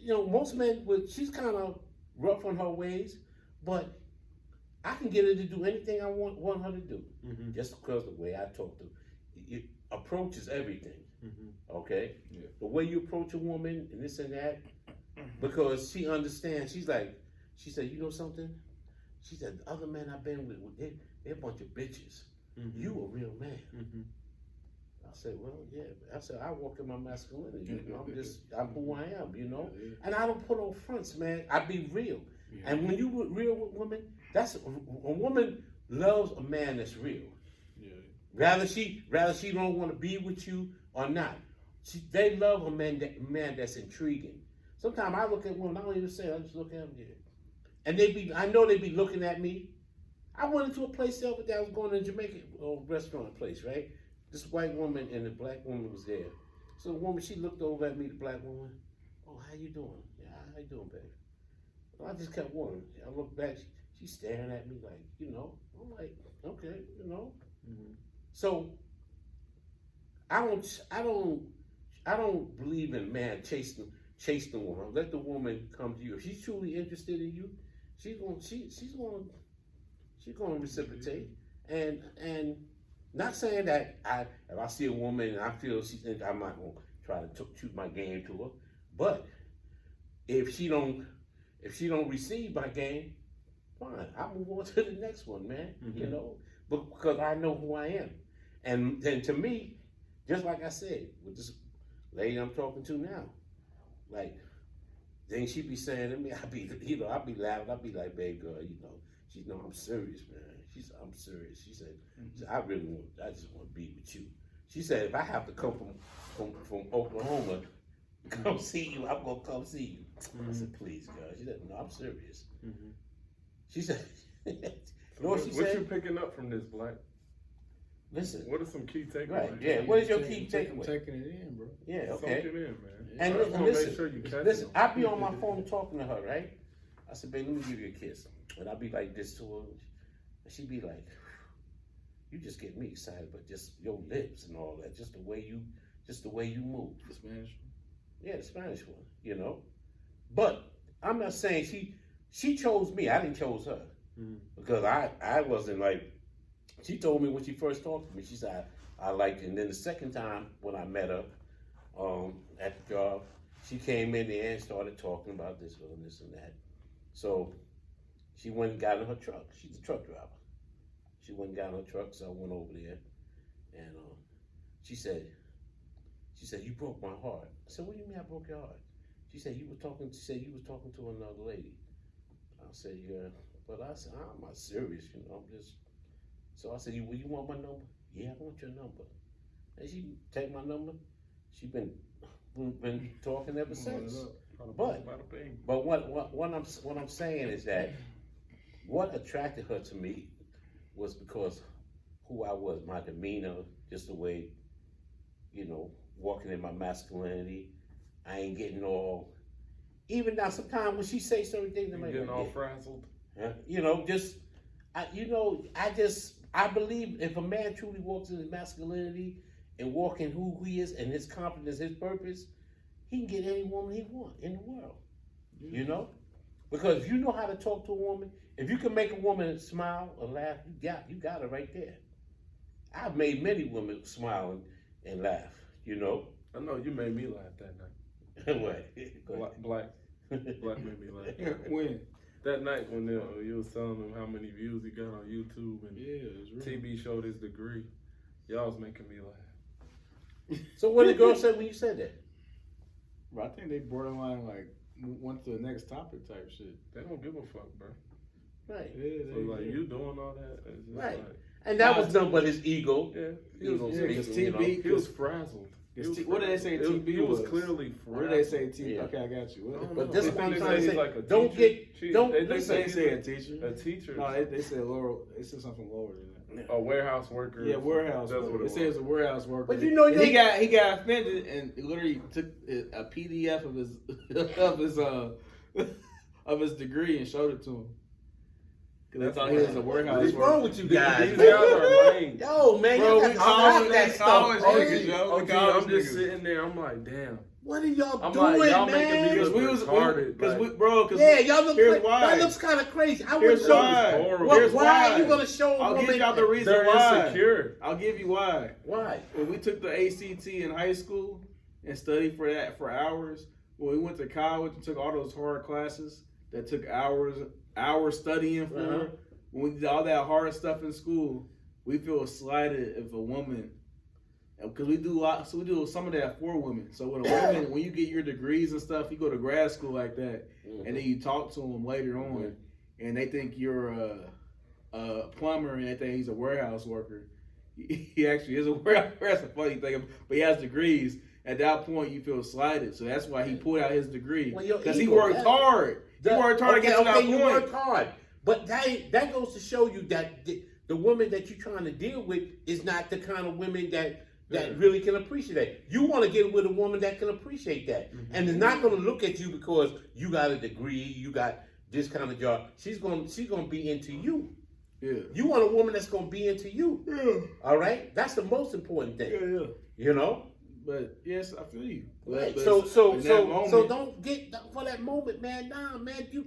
S2: most men she's kind of rough on her ways, but I can get her to do anything I want her to do, just because the way I talk to it approaches everything. Okay, the way you approach a woman and this and that, because she understands. She said, you know something? She said, the other men I've been with, they're a bunch of bitches. You a real man. I said, well, yeah. I said, I walk in my masculinity. You know, I'm who I am, you know? And I don't put on fronts, man. I be real. And when you real with women, that's a woman loves a man that's real. Rather she don't want to be with you or not. They love a man that's intriguing. Sometimes I look at women, I don't even say it, I just look at them here. And I know they be looking at me. I went into a place the other day, I was going to a Jamaican restaurant place, right? This white woman and the black woman was there. So the woman, she looked over at me, the black woman. Oh, how you doing? Yeah, how you doing, babe? Well, I just kept walking. I looked back, she's staring at me like, you know. I'm like, okay, you know. So I don't believe in man chasing the woman. Let the woman come to you. If she's truly interested in you, she's gonna reciprocate. And not saying that if I see a woman and I feel I'm not gonna try to shoot my game to her. But if she don't receive my game, fine. I'll move on to the next one, man. You know, but because I know who I am. And then to me, just like I said, with this lady I'm talking to now, like, then she be saying to me, I be laughing, I be like, babe girl, you know, she know I'm serious, man. She said, I'm serious. She said, I just want to be with you. She said, if I have to come from Oklahoma to come see you, I'm gonna come see you. I said, please, girl. She said, no, I'm serious. She said, you know what she said?
S1: What you picking up from this, Black?
S2: Listen.
S1: What are some key takeaways?
S2: Right, yeah. What is your key takeaway?
S3: Taking it in, bro.
S2: Yeah,
S1: Soak
S2: okay.
S1: it in, man.
S2: And
S1: Make sure you catch
S2: listen,
S1: it.
S2: I be on my phone talking to her, right? I said, babe, let me give you a kiss. And I be like this to her. And she be like, you just get me excited, but just your lips and all that, just the way you move.
S3: The Spanish one?
S2: Yeah, the Spanish one, you know. But I'm not saying she chose me. I didn't chose her. Because I wasn't like, she told me when she first talked to me, she said, I liked it. And then the second time when I met her at the job, she came in there and started talking about this and that. So she went and got in her truck. She's a truck driver. She went and got in her truck, so I went over there. And she said, you broke my heart. I said, what do you mean I broke your heart? She said, you was talking to another lady. I said, yeah. But I said, I'm not serious, you know, I'm just. So I said, you want my number? Yeah, I want your number. And she take my number. She been talking ever since. But what I'm saying is that what attracted her to me was because who I was, my demeanor, just the way, you know, walking in my masculinity. I ain't getting all. Even now, sometimes when she say certain things, I'm like,
S1: getting all frazzled.
S2: You know, I believe if a man truly walks in his masculinity and walk in who he is and his confidence, his purpose, he can get any woman he wants in the world. You know? Because if you know how to talk to a woman, if you can make a woman smile or laugh, you got her right there. I've made many women smile and laugh. You know.
S1: I know you made me laugh that night.
S2: What?
S1: Black made me laugh.
S3: When?
S1: That night when you was telling them how many views he got on YouTube and
S3: Yeah,
S1: TB showed his degree. Y'all was making me laugh.
S2: So what did the girl say when you said that?
S3: But I think they borderline like went to the next topic type shit.
S1: They don't give a fuck, bro.
S2: Right.
S3: Yeah,
S1: So like you doing all that, it's just
S2: Right.
S1: like,
S2: And that was nothing but his ego.
S1: yeah, he
S2: Ego
S1: was,
S3: yeah, 'cause
S2: speaking, you know.
S3: TB
S1: he was frazzled. He was
S3: what did they say
S1: frazzled.
S3: TB
S1: He was
S3: was?
S1: clearly
S3: What
S1: frazzled.
S3: did they say TB?
S2: Yeah.
S3: Okay, I got you. What,
S2: But this
S1: They
S2: is what I'm
S1: think
S2: trying to
S1: he's
S2: say.
S1: like a
S2: Don't
S1: teacher.
S2: get, don't
S1: They
S2: listen.
S3: they
S1: he's
S3: say a teacher.
S1: A teacher.
S3: No, they said lower. They said something lower than that.
S1: A warehouse worker.
S3: Yeah, warehouse
S1: That's
S3: worker.
S1: what
S3: It
S1: it
S3: says
S1: was.
S3: a warehouse worker.
S2: But you know,
S3: And he got offended and literally took a PDF of his of his degree and showed it to him. Because they thought he was a warehouse
S2: What's
S3: worker.
S2: wrong with you guys?
S1: These guys are lame.
S2: Yo, man,
S3: Bro,
S2: y'all
S3: we
S2: got to
S3: college
S2: stop that
S3: niggas,
S2: stuff.
S3: college
S2: man.
S3: niggas, yo.
S1: Okay, I'm just sitting there. I'm like, damn.
S2: What are y'all
S1: I'm
S2: doing,
S1: like, y'all
S2: man?
S1: making me
S3: Because
S1: look
S3: we was
S1: retarded.
S3: because
S1: like,
S3: we bro. Cause
S2: Yeah, y'all look.
S3: Here's
S2: Cra-
S3: why.
S2: that looks kind of crazy. I
S3: Here's
S2: would show.
S3: why.
S1: horrible.
S2: What,
S3: Here's
S2: why
S3: why.
S2: are you gonna show a
S3: I'll
S2: woman?
S3: give y'all the reason
S1: they're
S3: why.
S1: insecure.
S3: I'll give you why.
S2: Why?
S3: When we took the ACT in high school and studied for that for hours, when we went to college and took all those hard classes that took hours studying for,
S2: Uh-huh.
S3: when we did all that hard stuff in school, we feel slighted if a woman, because we do some of that for women. So when a woman, when you get your degrees and stuff, you go to grad school like that, and then you talk to them later on, and they think you're a plumber and they think he's a warehouse worker. He actually is a warehouse. That's a funny thing, but he has degrees. At that point, you feel slighted. So that's why he pulled out his degree,
S2: Well, your
S3: because he
S2: ego,
S3: worked
S2: that-
S3: hard. He worked hard to get to that
S2: you
S3: point.
S2: worked hard, but that goes to show you that the woman that you're trying to deal with is not the kind of women that really can appreciate that. You want to get with a woman that can appreciate that, and is not going to look at you because you got a degree, you got this kind of job. She's gonna be into you.
S3: Yeah.
S2: You want a woman that's gonna be into you.
S3: Yeah.
S2: All right, that's the most important thing.
S3: Yeah.
S2: You know.
S3: But yes, I feel you.
S2: Right.
S3: But
S2: So
S3: in that moment-
S2: don't get for that moment, man. Nah, man. You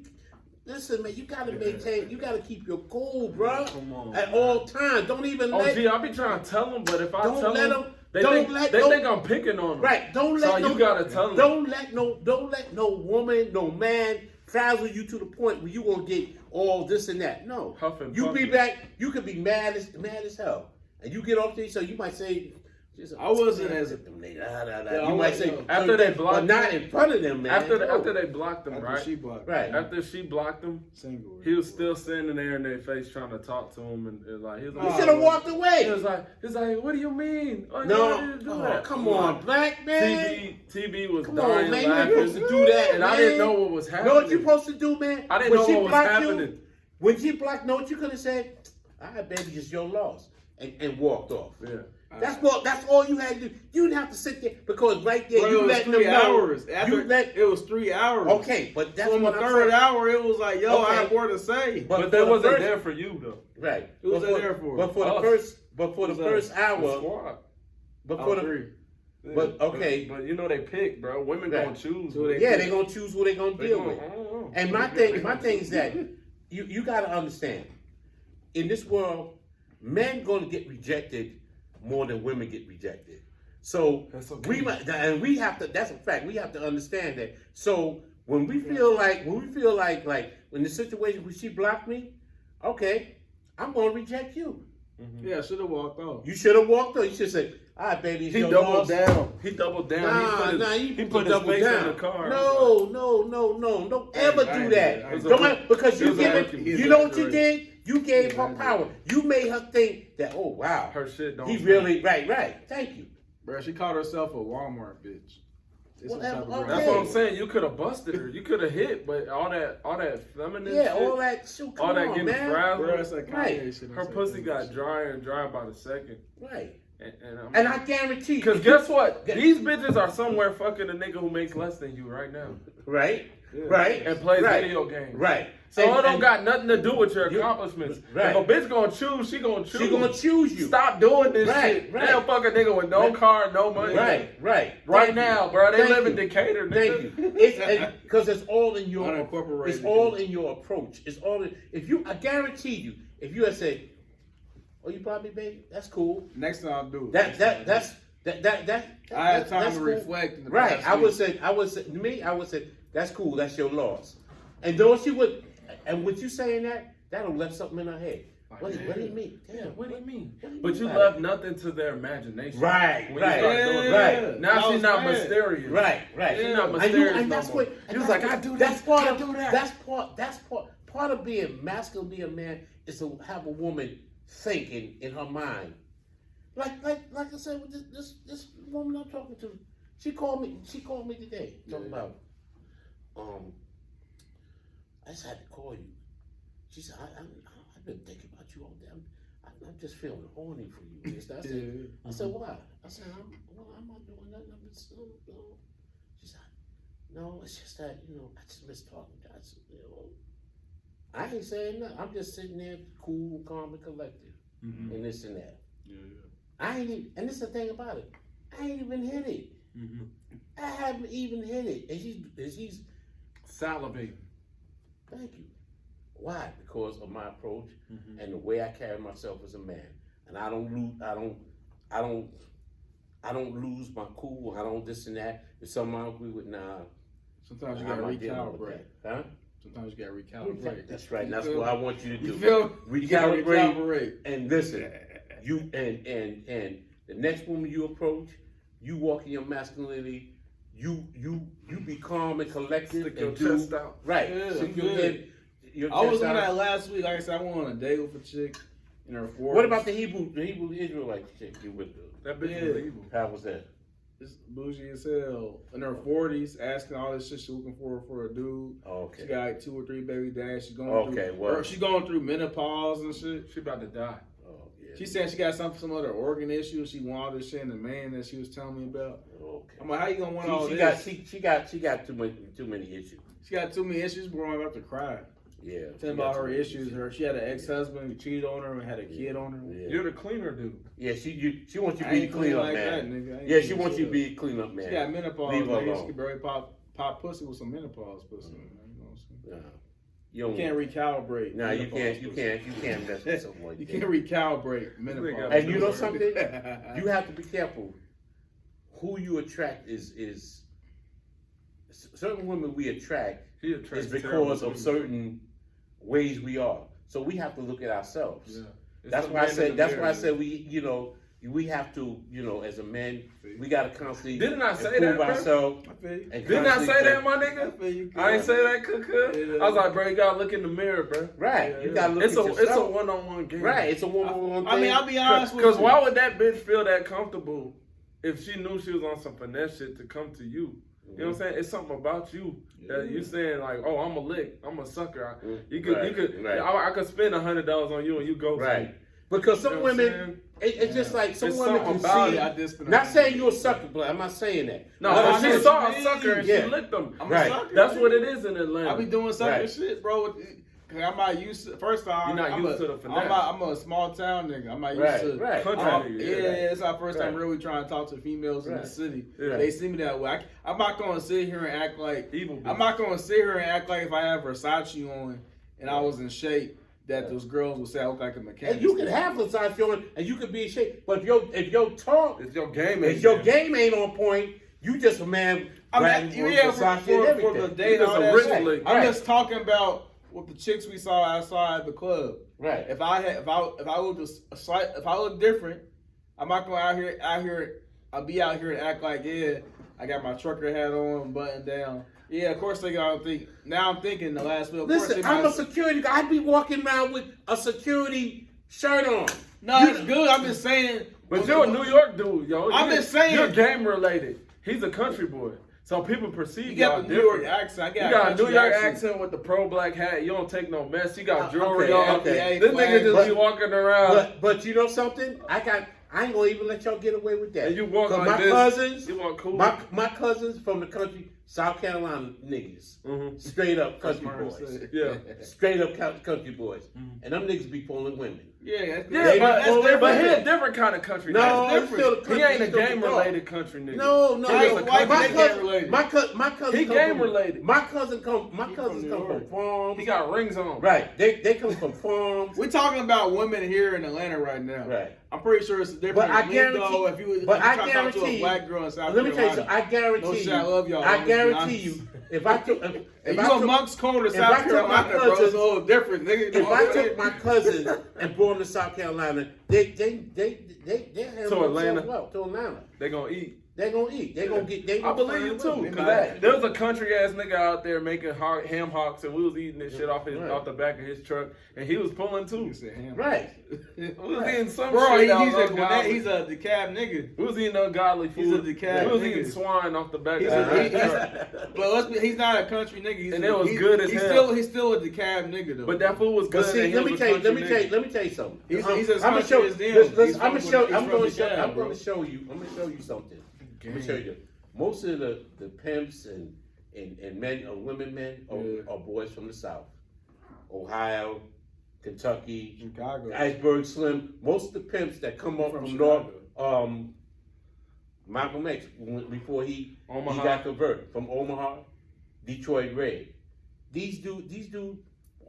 S2: listen, man. You gotta maintain. You gotta keep your cool, bro.
S1: Come on,
S2: At
S1: man.
S2: all times. Don't even
S1: Oh,
S2: let.
S1: gee, I be trying to tell them, but if I
S2: Don't
S1: tell
S2: let
S1: them,
S2: them-
S1: they
S2: don't
S1: think
S2: let-
S1: they
S2: don't-
S1: think I'm picking on them.
S2: Right. Don't let.
S1: So
S2: no,
S1: you gotta tell them.
S2: Don't let no woman, no man frazzle you to the point where you gonna get all this and that. No.
S1: Huff and
S2: You be
S1: puffy.
S2: back. You could be mad as hell, and you get off there. So you might say.
S3: I wasn't as-
S2: You
S3: I
S2: might say
S3: wasn't-
S1: After they blocked
S2: but not
S1: him-
S2: in front of them, man.
S1: After
S2: No.
S1: they blocked him,
S3: After
S1: right?
S3: she blocked
S2: Right.
S3: me.
S1: After she blocked him,
S3: Single.
S1: he was still standing there in their face trying to talk to him, and like he was
S2: You
S1: like,
S2: should have walked
S1: he
S2: away.
S1: was like, what do you mean? Oh,
S2: No,
S1: why did you do
S2: oh,
S1: that?
S2: come on, black man.
S1: TB was
S2: Come
S1: dying
S2: on, man. You ain't
S1: laughing,
S2: supposed to do that,
S1: and
S2: man.
S1: I didn't know what was
S2: You
S1: happening.
S2: know what you're supposed to do, man?
S1: I didn't
S2: When
S1: know
S2: she
S1: what was
S2: blocked
S1: happening.
S2: When she blocked, know what you could have said? All right, baby, it's your loss, and walked off.
S1: Yeah.
S2: That's all you had to do. You didn't have to sit there because right there
S3: Bro,
S2: you
S3: it was
S2: letting
S3: 3
S2: them know.
S3: hours. After,
S2: You let
S3: it was 3 hours.
S2: okay, but that's
S3: So on the
S2: what I'm
S3: third
S2: saying.
S3: hour, it was like, yo, I
S2: Okay.
S3: have more to say.
S1: But
S2: for
S1: they
S2: the
S1: wasn't
S2: first-
S1: there for you though.
S2: Right.
S3: Who was
S2: But
S3: they there for?
S2: But for the
S1: Us.
S2: first, first
S1: The
S2: hour.
S1: squad.
S2: Before the
S3: three.
S2: But, okay.
S1: But you know they pick, bro. Women
S2: Right.
S1: gonna choose.
S3: So they-
S2: yeah, they're gonna choose who they're gonna
S1: They
S2: deal
S1: gonna-
S2: with.
S1: I don't know.
S2: And my thing is that you gotta understand, in this world, men gonna get rejected more than women get rejected. So
S1: That's okay.
S2: we have to. That's a fact. We have to understand that. So when we feel like when the situation where she blocked me, okay, I'm gonna reject you.
S3: Yeah, I should have walked off.
S2: You should have walked up. You should say, "All right, baby, it's
S1: He
S2: your
S1: doubled
S2: loss."
S1: down. He doubled down. He put his face in the car.
S2: No. Don't ever
S3: I
S2: do
S3: ain't
S2: that.
S3: do that.
S2: Don't ever, because
S1: It
S2: you
S1: was a
S2: give
S1: rookie.
S2: it.
S3: He's
S2: You
S3: a
S2: know what you
S3: rookie.
S2: did? You gave
S3: Yeah,
S2: her power. You made her think that, oh wow,
S1: Her shit don't.
S2: he
S1: stink.
S2: really right. Thank you.
S3: Bro, she called herself a Walmart bitch. It's some
S2: Whatever,
S3: type of
S2: okay.
S3: girl.
S1: That's what I'm saying. You could have busted her. You could have hit, but all that feminine
S2: Yeah,
S1: shit,
S2: all that. Shoot, come
S1: all that
S2: on,
S1: getting
S2: man.
S1: frazzled.
S3: Bro, it's like
S2: Right.
S3: Kanye shit.
S1: Her pussy got drier and drier by the second.
S2: Right.
S1: And
S2: I guarantee.
S1: because guess what? These bitches are somewhere fucking a nigga who makes less than you right now
S2: Right.
S3: Yeah.
S2: Right.
S1: and plays
S2: Right.
S1: video games.
S2: Right.
S1: So it don't got nothing to do with your accomplishments.
S2: right.
S1: If a bitch gonna choose, she gonna choose.
S2: She gonna choose you.
S1: Stop doing this
S2: Right,
S1: shit.
S2: right.
S1: They'll fuck a nigga with no
S2: Right.
S1: car, no money.
S2: Right.
S1: Right
S2: Thank
S1: now,
S2: you.
S1: bro. They
S2: Thank
S1: live in
S2: you.
S1: Decatur, nigga.
S2: Thank you. It's because it's all in your.
S3: Unincorporated.
S2: It's all in your approach. It's all. I guarantee you, if you had said, Oh, you brought me baby? That's cool.
S3: Next time I'll do it.
S2: That's
S3: I had time
S2: that's
S3: to
S2: cool.
S3: reflect. In the
S2: Right.
S3: past
S2: I would
S3: week.
S2: say, that's cool. That's your loss. And though she would, and with you saying that'll left something in her head. What do you mean?
S1: Yeah, what do you mean?
S2: What do you
S1: But
S2: mean
S1: you
S2: by
S1: left
S2: that?
S1: nothing to their imagination.
S2: Right,
S1: When
S2: right,
S1: you start doing
S2: right.
S1: that. Now
S3: I
S1: she's
S3: was
S1: not
S3: mad.
S1: mysterious.
S2: Right.
S1: She's not
S2: And
S1: mysterious
S2: and
S1: no
S2: that's
S1: more.
S2: what
S1: She was like, I do
S2: that's
S1: this,
S2: part
S1: I
S2: of
S1: do that.
S2: That's part of being masculine, being a man is to have a woman thinking in her mind. Like I said with this woman I'm talking to, she called me today talking about I just had to call you. She said I've been thinking about you all day. I'm just feeling horny for you. I said why? I said I'm not doing nothing. I'm just She said no, it's just that I just miss talking to you. I said, I ain't saying nothing. I'm just sitting there cool, calm, and collected, and this and that. I ain't even, and this is the thing about it. I ain't even hit it. I haven't even hit it, and she's
S1: salivating.
S2: Thank you. Why? Because of my approach and the way I carry myself as a man, and I don't lose my cool. I don't this and that. If something I agree with,
S3: Sometimes you gotta recalibrate.
S2: Huh?
S3: Sometimes you gotta recalibrate.
S2: That's right. And that's what I want you to do.
S3: You feel?
S2: Recalibrate. And listen, you and the next woman you approach, you walk in your masculinity. You be calm and collected.
S1: Stick
S2: and
S1: your chest out.
S2: Right.
S3: Yeah,
S2: Stick
S3: I'm
S2: your
S3: good.
S2: head. Your
S3: I was
S2: chest
S3: on
S2: out.
S3: that last week. Like I said, I went on a date with a chick in her 40s.
S2: What about the Hebrew Israelite chick you with?
S1: That bitch
S3: Yeah.
S1: was evil.
S2: How was that?
S3: It's bougie as hell. In her 40s, asking all this shit she looking for a dude.
S2: Okay.
S3: She got like 2 or 3 baby dads. She's going
S2: She
S3: going through menopause and shit.
S1: She about to die.
S2: Oh, yeah.
S3: She said she got some other organ issue. She wanted all this shit in the man that she was telling me about.
S2: Okay.
S3: I'm like, how you gonna want all
S2: She
S3: this?
S2: got too many issues.
S3: She got too many issues, bro. I'm about to cry.
S2: Yeah.
S3: Tell me about her issues. She had an ex-husband who cheated on her and had a kid on her.
S2: Yeah.
S1: You're the cleaner dude.
S2: Yeah, she wants you to
S3: I
S2: be
S3: ain't
S2: clean up
S3: like
S2: man.
S3: that, nigga. I ain't
S2: Yeah, she
S3: clean
S2: wants you
S3: shit
S2: to be a clean up man.
S3: She got menopause.
S2: Leave her
S3: Nigga. She
S2: alone.
S3: could barely pop pussy with some menopause pussy. Man. You know what I'm saying?
S2: You
S3: You can't recalibrate.
S2: No, you
S3: menopause
S2: can't
S3: pussy.
S2: mess with something like
S3: You
S2: that.
S3: can't recalibrate menopause.
S2: And you know something? You have to be careful. Who you attract is certain women we attract is because of certain ways we are. So we have to look at ourselves.
S1: Yeah.
S2: That's why I said we have to, as a man, we gotta constantly
S1: Didn't I say
S2: improve
S1: that, bro?
S2: ourselves.
S3: I feel you.
S2: and
S1: Didn't I
S2: constantly
S1: say that, my nigga? I ain't say that, cook.
S3: Yeah.
S1: I was like, bro, you gotta look in the mirror, bro.
S2: Right.
S3: Yeah,
S2: You gotta look
S1: It's
S2: at
S1: a
S2: yourself.
S1: one-on-one game.
S2: Right. It's a one-on-one
S3: I mean,
S2: thing.
S3: I'll be honest with
S1: Because
S3: you.
S1: why would that bitch feel that comfortable if she knew she was on some finesse shit to come to you? You know what I'm saying? It's something about you that you saying like, oh, I'm a lick, I'm a sucker. You could,
S2: Right.
S1: I could spend $100 on you and you go.
S2: Right.
S1: For me.
S2: Because some
S1: You know what I'm
S2: women, it's just like some
S1: It's
S2: women
S1: something
S2: can
S1: about
S2: see.
S1: it.
S3: I just been
S2: Not saying you're a sucker, but I'm not saying that.
S1: No,
S2: But
S1: but
S2: I'm
S1: she
S2: saying-
S1: saw a sucker and
S2: Yeah.
S1: she licked them.
S3: I'm
S2: Right.
S3: a sucker.
S1: That's what it is in Atlanta.
S3: I be doing sucker
S2: Right.
S3: shit, bro. Cause I'm not used to. First off,
S1: You're not
S3: I'm
S1: used to the finesse.
S3: I'm a small town nigga. I'm not used
S2: Right,
S3: to.
S2: right.
S1: Country nigga,
S3: Yeah, it's our first time
S2: Right.
S3: really trying to talk to females in
S2: Right.
S3: the city.
S1: Yeah.
S3: They see me that way. I'm not gonna sit here and act like
S1: Evil
S3: I'm
S1: bitch.
S3: not gonna sit here and act like if I had Versace on and I was in shape that those girls would say I look like a mechanic.
S2: And you can have Versace on, and you can be in shape. But if your talk,
S1: It's your game.
S2: if your game ain't on point, you just a man.
S3: I
S2: riding
S3: mean,
S2: with
S3: yeah,
S2: Versace and
S3: for the
S2: everything.
S3: date,
S1: just
S3: all
S1: a
S3: that
S1: rich
S3: shit.
S1: lick.
S3: I'm
S2: Right.
S3: just talking about with the chicks we saw outside the club.
S2: Right.
S3: If I look different, I'm not gonna I'll be out here and act like I got my trucker hat on, button down. Yeah, of course they gotta think. Now I'm thinking the last week.
S2: Listen, I'm a security guy. I'd be walking around with a security shirt on.
S3: No, it's good. I'm just saying.
S1: But you're a New York dude, yo.
S3: I'm just saying.
S1: You're game related. He's a country boy. So people perceive
S3: You
S1: y'all
S3: got the New York
S1: different.
S3: accent.
S1: You got a New York accent with the pro black hat. You don't take no mess. You got jewelry on.
S2: okay.
S1: This nigga just be walking around.
S2: But you know something? I ain't gonna even let y'all get away with that.
S1: And you walk
S2: 'Cause
S1: like
S2: my
S1: this.
S2: cousins,
S1: You walk cool.
S2: my cousins from the country, South Carolina niggas,
S1: Mhm.
S2: straight up
S3: That's
S2: country
S3: what I
S2: boys,
S3: said.
S1: Yeah.
S2: straight up country boys, and them niggas be pulling women.
S3: Yeah, that's
S1: Yeah,
S2: They
S1: but
S2: be pulling
S1: but he
S2: women.
S1: a different kind of country
S2: No,
S1: nigga.
S2: it's still a country.
S1: He ain't a
S2: he's still
S1: game
S2: dog.
S1: related country nigga.
S2: No,
S3: Why-
S1: He just a
S3: why
S1: country
S3: he
S1: nigga.
S3: game related?
S2: my cousin
S1: He
S2: come
S1: game
S2: from,
S1: related.
S2: My cousins come
S3: New
S2: from
S3: York.
S2: farms.
S1: He got rings on.
S2: Right, they come from farms.
S3: We're talking about women here in Atlanta right now.
S2: Right.
S3: I'm pretty sure it's a different
S2: But I
S3: lingo
S2: guarantee-
S3: if you
S2: but I
S3: try to talk to a
S2: guarantee-
S3: black girl in South
S2: Let me tell you
S3: Carolina.
S2: something. I guarantee
S3: No
S2: you.
S3: shit, I love y'all.
S2: I
S3: I'm just being
S2: guarantee
S3: honest.
S2: you. If I took,
S3: If
S2: if
S3: you
S2: I
S3: a
S2: took,
S3: Monk's Corner,
S2: if
S3: South
S2: I took my
S3: Carolina, bro,
S2: cousins-
S3: it's a little different, nigga.
S2: if I took my cousins and brought them to South Carolina, they handle
S1: To Atlanta.
S2: themselves well. To Atlanta,
S1: They gonna eat.
S2: they gonna eat. They gonna get. They
S1: I
S2: gonna
S1: believe you
S2: find
S1: too.
S2: women.
S1: 'Cause there was a country ass nigga out there making ham hocks, and we was eating this shit off
S2: Right.
S1: off the back of his truck, and he was pulling too.
S3: You said him.
S2: Right.
S1: We was eating some
S3: Bro,
S1: shit. that was
S3: he's
S1: ungodly.
S3: a DeKalb nigga.
S1: We was eating ungodly food.
S3: He's a DeKalb
S1: We was
S3: nigga.
S1: eating swine off the back
S3: He's
S1: of
S3: a,
S1: his truck.
S3: but he's not a country nigga. He's
S1: And it was good as
S3: he's
S1: hell.
S3: He's still a DeKalb nigga though.
S1: But that food was good.
S2: But see,
S1: and he
S2: let
S1: was
S2: me
S1: a
S2: tell you. Let
S1: country
S2: me tell you.
S1: nigga.
S2: Let me tell you something.
S3: He's as
S2: I'm
S3: country
S2: show.
S3: as them.
S2: Listen,
S3: He's
S2: I'm gonna
S3: from-
S2: show.
S3: he's
S2: I'm
S3: from
S2: gonna
S3: DeKalb,
S2: show. I'm
S3: bro.
S2: gonna show you. I'm gonna show you something. I'm gonna show you. Most of the pimps and men or women men are boys from the South, Ohio, Kentucky,
S3: Chicago.
S2: Iceberg Slim. Most of the pimps that come up from
S3: Chicago.
S2: North, Malcolm X before he
S1: Omaha.
S2: got converted from Omaha, Detroit Red. These dudes,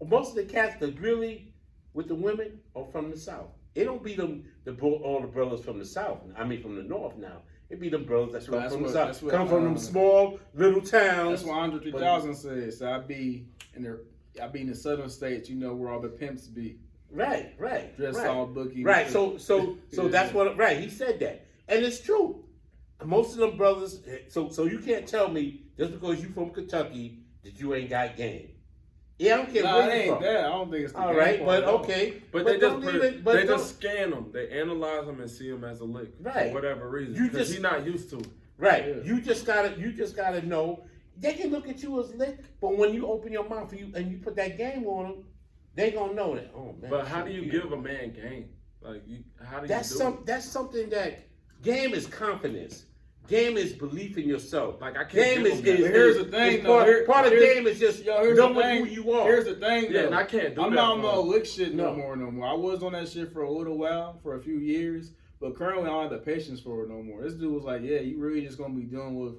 S2: most of the cats that really with the women are from the South. It don't be all the brothers from the South. I mean from the North now. It be the brothers that come from the South. Come from them small little towns.
S3: That's what Andre 3000 says. So I be in the southern states. You know where all the pimps be.
S2: Right.
S3: Dress
S2: right.
S3: all bookie.
S2: Right. So that's what. Right. He said that, and it's true. Most of them brothers. So you can't tell me just because you from Kentucky that you ain't got game. Yeah, I don't care
S3: Nah,
S2: where
S3: it
S2: you
S3: ain't
S2: from.
S3: that. I don't think it's the
S2: All
S3: game
S2: right,
S3: part
S2: but
S3: at all.
S2: okay.
S1: But they just
S2: don't even- but
S1: they
S2: don't-
S1: just scan them. They analyze them and see them as a lick
S2: Right.
S1: for whatever reason.
S2: You
S1: Because
S2: just-
S1: he's not used to it.
S2: Right.
S3: Yeah.
S2: You just gotta know. They can look at you as lit, but when you open your mouth and you put that game on them, they gonna know that. Oh man.
S1: But how do you
S2: shit,
S1: give a man game? Like, how do
S2: That's
S1: you do it?
S2: That's something that game is confidence. Game is belief in yourself.
S1: Like, I can't
S2: Game
S1: give
S2: is,
S1: them that.
S2: is
S3: Here's the thing,
S2: is
S3: though.
S2: part of
S3: Here's-
S2: game is just
S3: here's the
S2: knowing
S3: thing.
S2: who you are.
S3: Here's the thing,
S1: Yeah,
S3: though.
S1: and I can't do
S3: I'm
S1: that
S3: not on
S1: for
S3: no
S1: him.
S3: lick shit no
S2: No.
S3: more. I was on that shit for a little while, for a few years, but currently I don't have the patience for it no more. This dude was like, "Yeah, you really just gonna be dealing with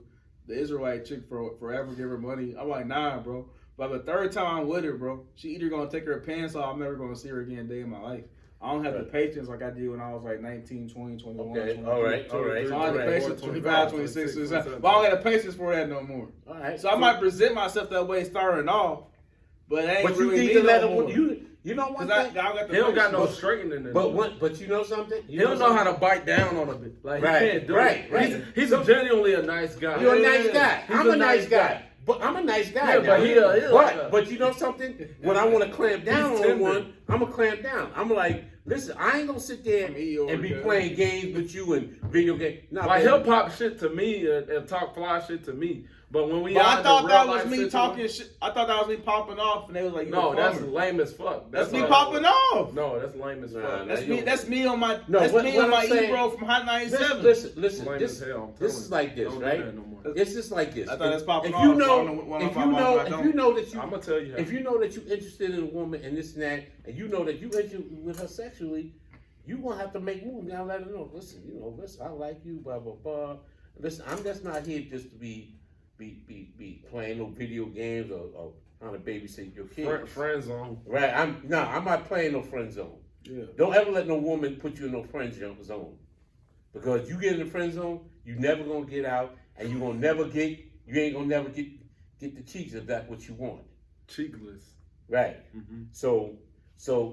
S3: the Israelite chick for forever, give her money." I'm like, "Nah, bro." By the third time I'm with her, bro, she either gonna take her pants off, I'm never gonna see her again a day in my life. I don't have the patience like I did when I was like 19, 20, 21,
S2: Okay,
S3: 22.
S2: all right.
S3: So I don't have the patience, 25, 26, 27. But I don't have the patience for that no more.
S2: All right.
S3: So I might present myself that way starting off, but it ain't
S2: But you
S3: really
S2: need
S3: me
S2: to let
S3: no
S2: him.
S3: more.
S2: You know one
S3: Cause I
S2: thing.
S3: got the
S1: He don't got no
S3: patience.
S1: straightening in
S2: But you know something.
S1: He don't know how to bite down on a bit. Like,
S2: Right,
S1: he can't do
S2: right,
S1: it.
S2: right.
S1: He's genuinely a nice guy.
S2: You're a nice
S3: Yeah.
S2: guy.
S1: He's
S2: I'm a nice guy. But I'm a nice guy.
S1: Yeah,
S2: now.
S1: but he like a-
S2: but you know something? When I want to clamp down
S1: He's
S2: on
S1: tender.
S2: one, I'm gonna clamp down. I'm like, listen, I ain't gonna sit there and be playing games with you and video games. Nah,
S1: Like,
S2: baby.
S1: he'll pop shit to me and talk fly shit to me. But when we
S3: But
S1: out
S3: I
S1: in
S3: thought
S1: the
S3: that
S1: real
S3: was
S1: life
S3: me
S1: situation-
S3: talking shit. I thought that was me popping off, and they was like,
S1: No,
S3: "You
S1: that's
S3: that's
S1: lame as fuck.
S3: that's me
S1: all-
S3: popping off.
S1: No, that's lame as
S2: Nah,
S1: fuck.
S2: nah.
S3: That's me on my.
S2: No,
S3: that's
S2: what-
S3: me
S2: what
S3: on my
S2: I'm saying-
S3: E-bro from Hot 97.
S2: Listen.
S1: Lame
S2: This,
S1: as hell, I'm
S2: this
S1: telling
S2: is
S1: you.
S2: like this,
S1: Don't do
S2: right?
S1: that no more.
S2: It's just like this.
S3: I thought it's popping
S2: if
S3: off,
S2: you
S3: so I
S2: know,
S3: don't know when I'm
S2: if you
S3: popping
S2: know,
S3: off, I
S2: if
S3: don't.
S2: you know that you,
S1: I'm gonna tell you how.
S2: if you know that you're interested in a woman and this and that, and you know that you interested with her sexually, you gonna have to make moves. Now let her know. Listen, I like you. Blah blah blah. Listen, I'm just not here just to be playing no video games or trying to babysit your kids.
S1: friend zone.
S2: Right? I'm not playing no friend zone.
S3: Yeah.
S2: Don't ever let no woman put you in no friend zone. Because you get in the friend zone, you never gonna get out, and you ain't gonna never get the cheeks if that's what you want.
S1: Cheekless.
S2: Right.
S1: Mm-hmm.
S2: So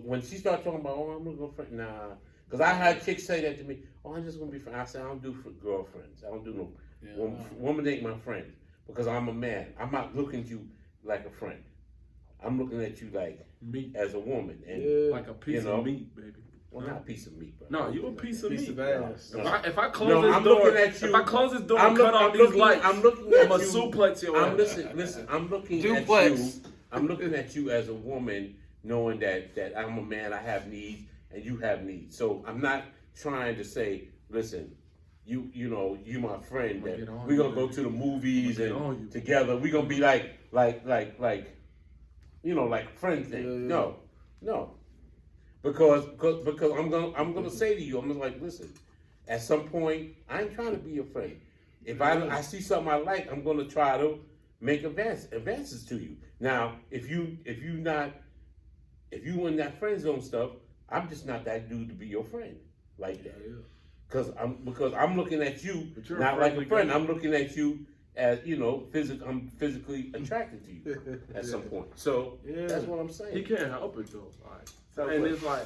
S2: when she started talking about, I'm gonna go friend, nah. Because I had chicks say that to me, I'm just gonna be friends. I said, I don't do girlfriends. I don't do no woman ain't my friend. Because I'm a man. I'm not looking at you like a friend. I'm looking at you like
S1: Meat.
S2: as a woman. And
S1: Like a piece of meat, baby.
S2: well, not a piece of meat, bro.
S1: No, you a piece of
S3: Piece
S1: meat.
S3: of ass.
S1: If I close
S2: No,
S1: this
S2: I'm
S1: door,
S2: looking at you.
S1: if I close this door
S2: I'm
S1: and
S2: look-
S1: cut
S2: I'm
S1: off these
S2: looking-
S1: lights,
S2: I'm looking at
S1: I'ma
S2: you.
S1: suplex your
S2: I'm
S1: ass.
S2: listen. I'm looking
S3: Duplex.
S2: at you. I'm looking at you as a woman, knowing that I'm a man. I have needs, and you have needs. So I'm not trying to say, listen, you know, you my friend.
S1: I'ma
S2: That
S1: get on
S2: we're
S1: you,
S2: gonna go
S1: baby.
S2: to the movies
S1: I'ma get on you.
S2: and together. We're gonna be like, you know, like friend thing.
S3: Yeah.
S2: No. Because I'm gonna say to you, I'm just like, listen, at some point, I ain't trying to be your friend. If I see something I like, I'm gonna try to make advances to you. Now, if you in that friend zone stuff, I'm just not that dude to be your friend like that. Because I'm looking at you
S1: But you're
S2: not
S1: a
S2: like a
S1: friendly
S2: friend.
S1: guy.
S2: I'm looking at you as, you know, I'm physically attracted to you at some point. So that's what I'm saying.
S1: He can't help it though. Like,
S2: So
S1: and
S2: what?
S1: it's like,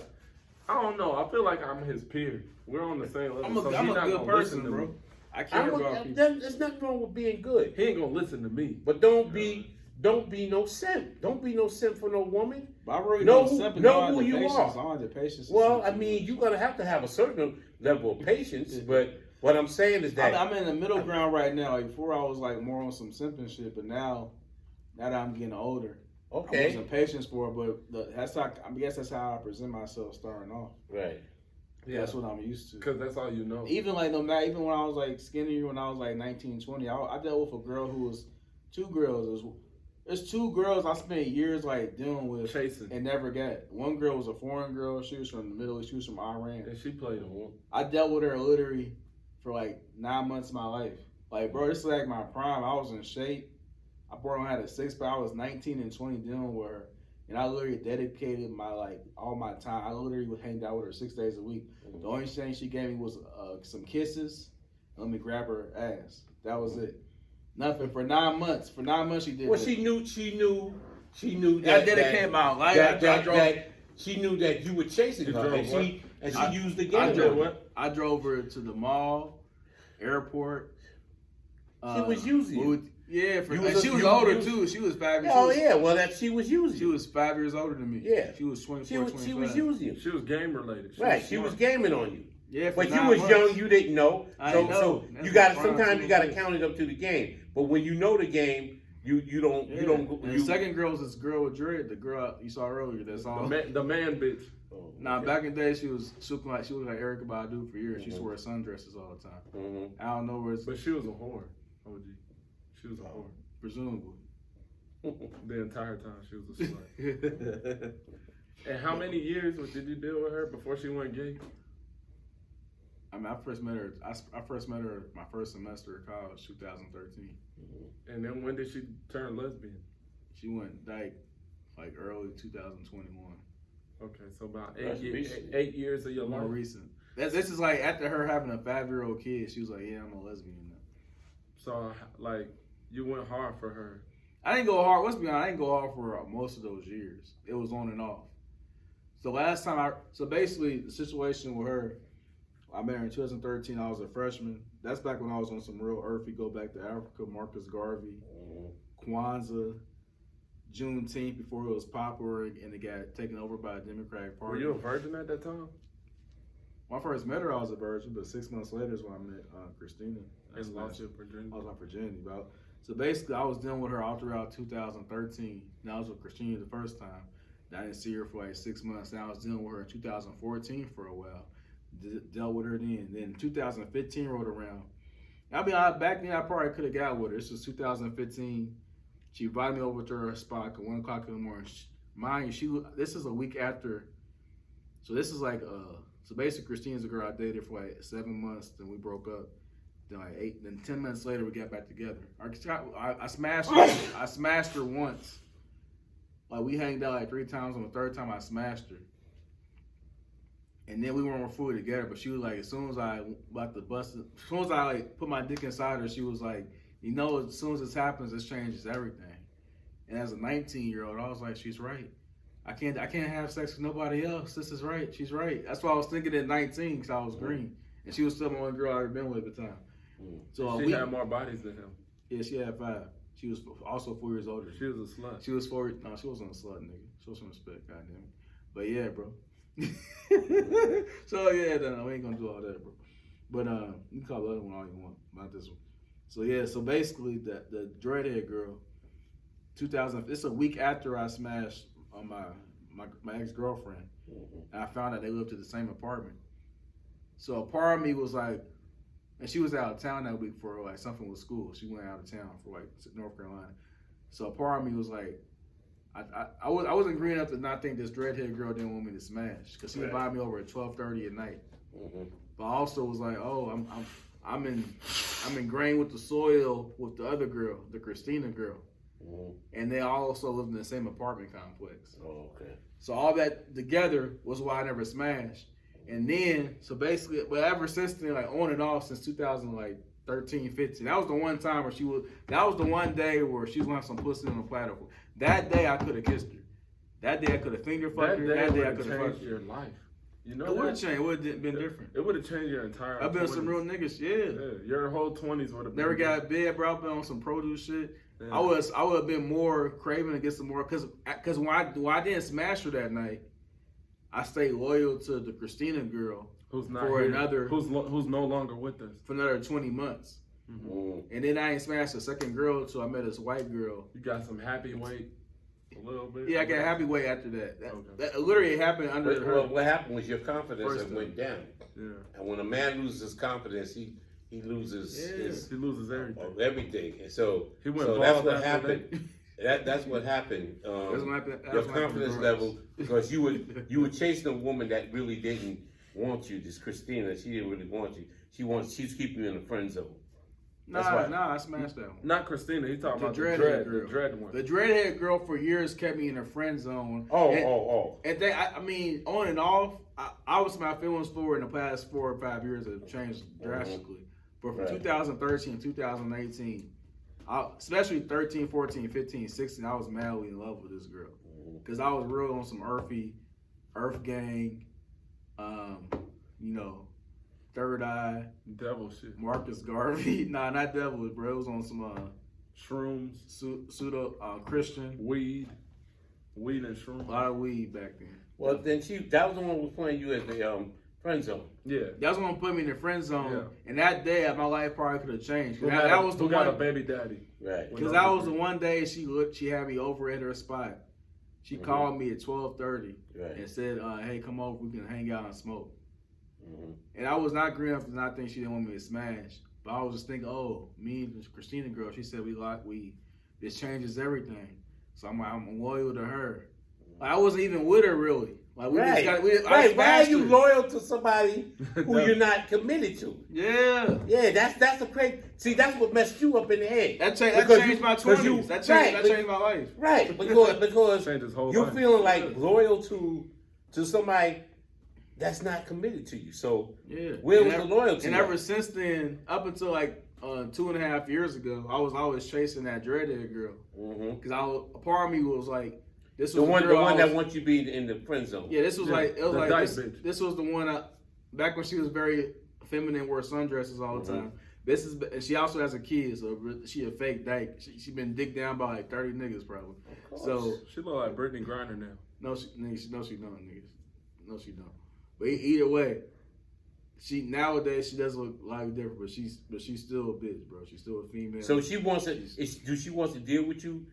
S1: I don't know. I feel like I'm his peer. We're on the same level.
S3: I'm a,
S1: so
S3: I'm
S1: he
S3: a
S1: not
S3: good
S1: gonna
S3: person,
S1: listen to
S3: bro.
S1: me.
S3: I care about people.
S2: There's nothing wrong with being good,
S1: He ain't gonna listen to me.
S2: but don't be no simp. Don't be no simp for no woman.
S3: But I really
S2: Know
S3: don't
S2: who-
S3: simp,
S2: know
S3: I
S2: who
S3: have the
S2: you
S3: patience.
S2: are.
S3: I don't have the patience. to
S2: Well,
S3: simp
S2: I mean,
S3: too
S2: you're
S3: much.
S2: gonna have to have a certain level of patience. But what I'm saying is that
S3: I'm in the middle ground right now. Like before, I was like more on some simping shit, but now that I'm getting older, I'm
S2: okay,
S3: losing patience for it. But that's how I guess that's how I present myself starting off.
S2: right.
S1: Yeah,
S3: That's what I'm used to.
S1: because that's all you know.
S3: Even like no matter, even when I was like skinnier, when I was like 19, 20, I dealt with a girl who was two girls. There's two girls I spent years like dealing with
S1: Chasing.
S3: and never got. One girl was a foreign girl. She was from the Middle East. She was from Iran.
S1: And she played a one.
S3: I dealt with her literally for like 9 months of my life. Like, bro, this is like my prime. I was in shape. I brought on had a six pack. I was 19 and 20 dealing with her. And I literally dedicated all my time. I literally would hang out with her 6 days a week. The only thing she gave me was some kisses. And let me grab her ass. That was it. Nothing for 9 months. For 9 months she did.
S2: Well,
S3: that.
S2: she knew
S3: I
S2: that
S3: dedicated my life.
S2: that she knew that you were chasing
S1: You
S2: her,
S1: drove
S2: and she used the game.
S3: I
S2: on
S3: drove,
S2: you.
S3: I drove her to the mall, airport.
S2: She was using you.
S3: Yeah,
S2: You
S3: and
S2: was
S3: she
S2: a-
S3: was
S2: you-
S3: older
S2: you-
S3: too. She was 5 years.
S2: Oh yeah, well that she was using.
S3: She was 5 years older than me.
S2: Yeah.
S3: She was 24,
S2: She was
S3: 25.
S2: using you.
S1: She was game related.
S2: Right, she was gaming on you.
S3: Yeah, for
S2: But you
S3: 9
S2: was
S3: months.
S2: young, you didn't know.
S3: I
S2: So
S3: didn't know.
S2: so
S3: That's
S2: you got to
S3: what
S2: sometimes
S3: prime
S2: you got to
S3: people
S2: count it up to the game. But when you know the game, you don't
S3: Yeah.
S2: you don't
S3: And
S2: you.
S3: the second girl was this girl with dread, the girl you saw earlier. That's all.
S1: The man bitch.
S2: Oh,
S3: Nah,
S2: okay.
S3: back in the day, she was looking like Erica Badu for years. She used to wear sundresses all the time.
S2: Mhm.
S3: I don't know where it's
S1: But she was a whore. OG. She was a whore.
S3: presumably.
S1: The entire time she was a slut. And how many years did you deal with her before she went gay?
S3: I mean, I first met her my first semester of college, 2013.
S1: And then when did she turn lesbian?
S3: She went like early 2021.
S1: Okay, so about
S2: That's recent.
S1: 8 years of your
S3: More
S1: life.
S3: recent. This is like after her having a 5-year-old kid. She was like, "Yeah, I'm a lesbian now."
S1: So like you went hard for her.
S3: I didn't go hard. Let's be honest. I didn't go hard for most of those years. It was on and off. So basically the situation with her, I met her in 2013. I was a freshman. That's back when I was on some real earthy. Go back to Africa, Marcus Garvey, Kwanzaa, Juneteenth before it was popular and it got taken over by a Democratic
S1: Were
S3: Party.
S1: you a virgin at that time?
S3: When I first met her, I was a virgin, but 6 months later is when I met Christina.
S1: And lost your virginity.
S3: I was on virginity, bro. So basically, I was dealing with her all throughout 2013. Then I was with Christina the first time. Then I didn't see her for like 6 months. Then I was dealing with her in 2014 for a while. Dealt with her then. Then 2015 rolled around. I mean, back then I probably could have got with her. This was 2015. She invited me over to her spot at 1 o'clock in the morning. Mind you, this is a week after. So this is like so basically Christina's a girl I dated for like 7 months. Then we broke up. Then like 8. Then 10 minutes later we got back together. I smashed her. I smashed her once. Like we hanged out like 3 times. On the third time I smashed her. And then we weren't fully together. But she was like, as soon as I like put my dick inside her, she was like, you know, as soon as this happens, this changes everything. And as a 19-year-old, I was like, she's right. I can't have sex with nobody else. This is right. She's right. That's why I was thinking at 19 because I was green. And she was still the only girl I ever been with at the time. So
S1: She had more bodies than him.
S3: Yeah, she had 5. She was also 4 years older.
S1: She was a slut.
S3: She was 4. No, she wasn't a slut, nigga. Show some respect, goddamn it. But yeah, bro. So yeah, no, we ain't gonna do all that, bro. But you can call the other one all you want, not this one. So yeah, so basically the dreadhead girl, 2000. It's a week after I smashed on my ex-girlfriend, and I found out they lived in the same apartment. So a part of me was like, and she was out of town that week for like something with school. She went out of town for like North Carolina. So a part of me was like, I wasn't green enough to not think this dreadhead girl didn't want me to smash because she would buy me over at 12:30 at night. But I also was like, oh, I'm ingrained with the soil with the other girl, the Christina girl, and they also lived in the same apartment complex.
S2: Oh, okay.
S3: So all that together was why I never smashed. And then, so basically, but ever since then, like on and off since 2013, 15, that was the one time where that was the one day where she was on some pussy on the platform. That day I could have kissed her. That day I could have finger fucked her. That day I could have fucked her.
S1: Your life. You know
S3: it would have changed. It would have been different.
S1: It would have changed your entire.
S3: I've been
S1: 20s.
S3: some real niggas, yeah.
S1: Your whole 20s would have.
S3: Never got bed, bro. I've been on some produce shit.
S1: Yeah.
S3: I would have been more craving to get some more because when I didn't smash her that night, I stayed loyal to the Christina girl
S1: who's not
S3: for
S1: here, who's no longer with us
S3: for another 20 months. And then I ain't smashed the second girl until I met this white girl.
S1: You got some happy weight a little bit?
S3: Yeah, I got happy weight after that.
S1: Okay.
S3: That literally happened under her.
S2: Well, what happened was your confidence went down.
S1: Yeah.
S2: And when a man loses his confidence, he loses
S1: he loses everything.
S2: Everything. And so
S1: he went
S2: so that's what happened. That's what happened. Your confidence level, because you were chasing a woman that really didn't want you. This Christina, she didn't really want you. She's keeping you in the friend zone.
S3: Nah, I smashed that one.
S1: Not Christina. He's talking about the dread one.
S3: The dreadhead girl for years kept me in a friend zone. And then, I mean, on and off, obviously my feelings for her in the past 4 or 5 years have changed drastically. But from 2013 to 2018, especially 13, 14, 15, 16, I was madly in love with this girl. Because I was real on some Earth Gang, Third Eye.
S1: Devil shit.
S3: Marcus Garvey. Nah, not devil, bro. It was on some
S1: shrooms.
S3: Pseudo Christian.
S1: Weed and shrooms.
S3: A lot of weed back then.
S2: Well, then that was the one who was playing you at the friend zone.
S1: Yeah.
S3: That was the one who put me in the friend zone. Yeah. And that day, my life probably could have changed.
S1: Who got a baby daddy.
S2: Right.
S3: Because that was the one day she had me over at her spot. She called me at 12:30 and said, hey, come over, we can hang out and smoke. And I was not green enough to not think she didn't want me to smash. But I was just thinking, oh, me and this Christina girl, she said we like weed. This changes everything. So I'm loyal to her. Like, I wasn't even with her really. Like
S2: Why are you loyal to somebody who you're not committed to?
S3: Yeah.
S2: Yeah, that's the crazy. See, that's what messed you up in the head.
S3: That changed my 20s. That changed my life.
S2: Right, because you're
S1: life.
S2: feeling like loyal to somebody that's not committed to you. So where was the loyalty?
S3: And ever since then, up until like 2.5 years ago, I was always chasing that dreadhead girl. Because a part of me was like, this was
S2: the one that wants you to be in the friend zone.
S3: Yeah, this was this was the one back when she was very feminine, wore sundresses all the time. And she also has a kid, so she a fake dyke. She been dicked down by like 30 niggas probably. So
S1: she look like Brittany Griner now.
S3: No, she don't, niggas. No, she don't. But either way, nowadays she does look like different, but she's still a bitch, bro. She's still a female.
S2: So she wants to. Do she wants to deal with you?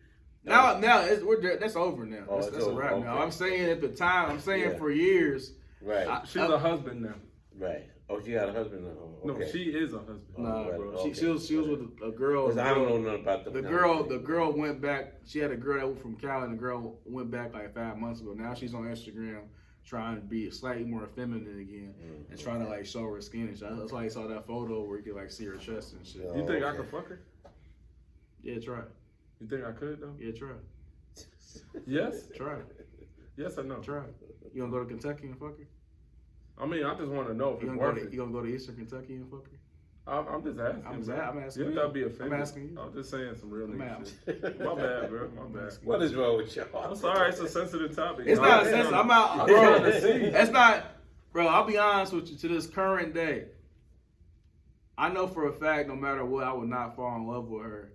S3: Now that's over now. That's a wrap now. I'm saying at the time. I'm saying for years.
S2: Right.
S1: She's a husband now.
S2: Right. Oh, she got a husband now. Okay.
S1: No, she is a husband.
S3: Nah, bro. Okay. She was with a girl.
S2: I don't know nothing about
S3: the girl. The girl went back. She had a girl that was from Cali, and the girl went back like 5 months ago. Now she's on Instagram trying to be slightly more feminine again and trying to like show her skin and shit. That's why I saw that photo where you could like see her chest and shit.
S1: You think I could fuck her?
S3: Yeah, try.
S1: You think I could though?
S3: Yeah, try.
S1: Yes?
S3: Try.
S1: Yes or no?
S3: Try. You gonna go to Kentucky and fuck her?
S1: I mean, I just want to know if it's worth it.
S3: You gonna go to Eastern Kentucky and fuck her?
S1: I'm just asking.
S3: I'm asking.
S1: You gotta be offended.
S3: I'm asking you.
S1: I'm just saying some real nigga shit. My bad, bro. My bad.
S2: What is wrong with y'all?
S1: I'm sorry. It's a sensitive topic.
S3: It's not sensitive. I'm out, bro. That's not, bro. I'll be honest with you. To this current day, I know for a fact, no matter what, I would not fall in love with her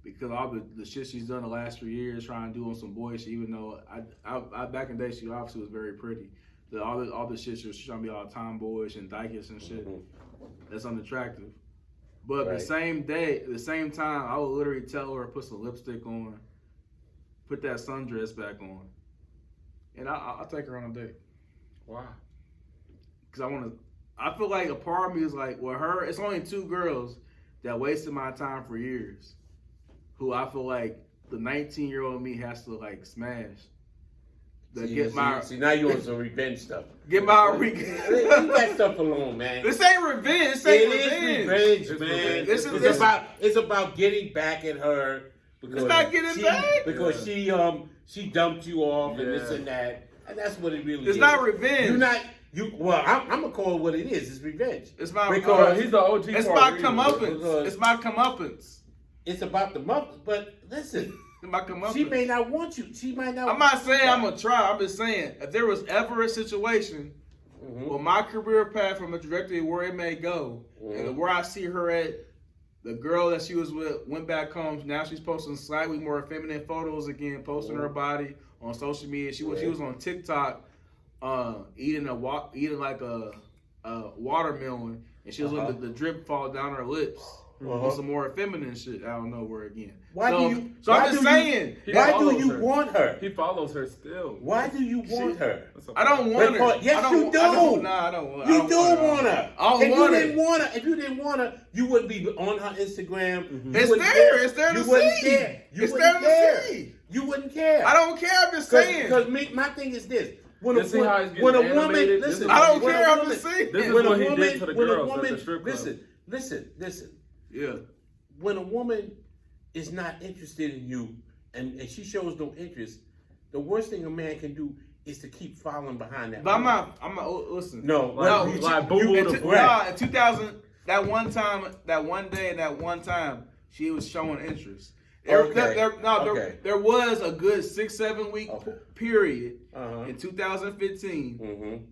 S3: because all the shit she's done the last 3 years, trying to do on some boy shit. Even though I back in the day, she obviously was very pretty. All the shit she was trying to be all tomboyish and dykish and shit. That's unattractive. But the same time, I would literally tell her put some lipstick on, put that sundress back on, and I'll take her on a date.
S1: Why?
S3: Because I want to. I feel like a part of me is like, well, it's only 2 girls that wasted my time for years, who I feel like the 19-year-old me has to like smash.
S2: See, now you on some revenge stuff.
S3: Get my
S2: Leave that stuff alone, man.
S3: This ain't revenge. This ain't
S2: It is revenge, man. It's about getting back at her.
S3: It's not getting back
S2: because she dumped you off and this and that, and that's what it really is.
S3: It's not revenge.
S2: You're not. Well, I'm gonna call it what it is. It's revenge.
S3: It's my
S1: because he's the OG.
S3: It's my comeuppance. It's my comeuppance.
S2: It's about the month, but listen. She may not want you. She might not.
S3: I'm not saying I'm gonna try. I'm just saying if there was ever a situation where my career path from a trajectory where it may go, and where I see her at, the girl that she was with went back home. Now she's posting slightly more feminine photos again, posting her body on social media. She was on TikTok, eating like a watermelon, and she was letting the drip fall down her lips. On some more feminine shit out of nowhere again.
S2: Why do you want her?
S1: He follows her still.
S2: Why do you want her?
S3: I don't want her.
S2: Yes, you do.
S3: I don't want her.
S2: You do want her.
S3: If
S2: you didn't want her, you wouldn't be on her Instagram.
S3: It's there. It's there to see.
S2: It's there to see. You wouldn't care.
S3: I don't care. I'm just saying.
S2: Because my thing is this. When a woman, listen.
S3: I don't care. I'm just saying.
S1: This is what he did to the girls at the strip club.
S2: Listen.
S3: Yeah.
S2: When a woman is not interested in you and she shows no interest, the worst thing a man can do is to keep following behind that.
S3: But I'm not. Listen.
S2: No.
S3: Like in 2000, that one time, that one day, and that one time, she was showing interest. There was a good 6-7 week period in 2015.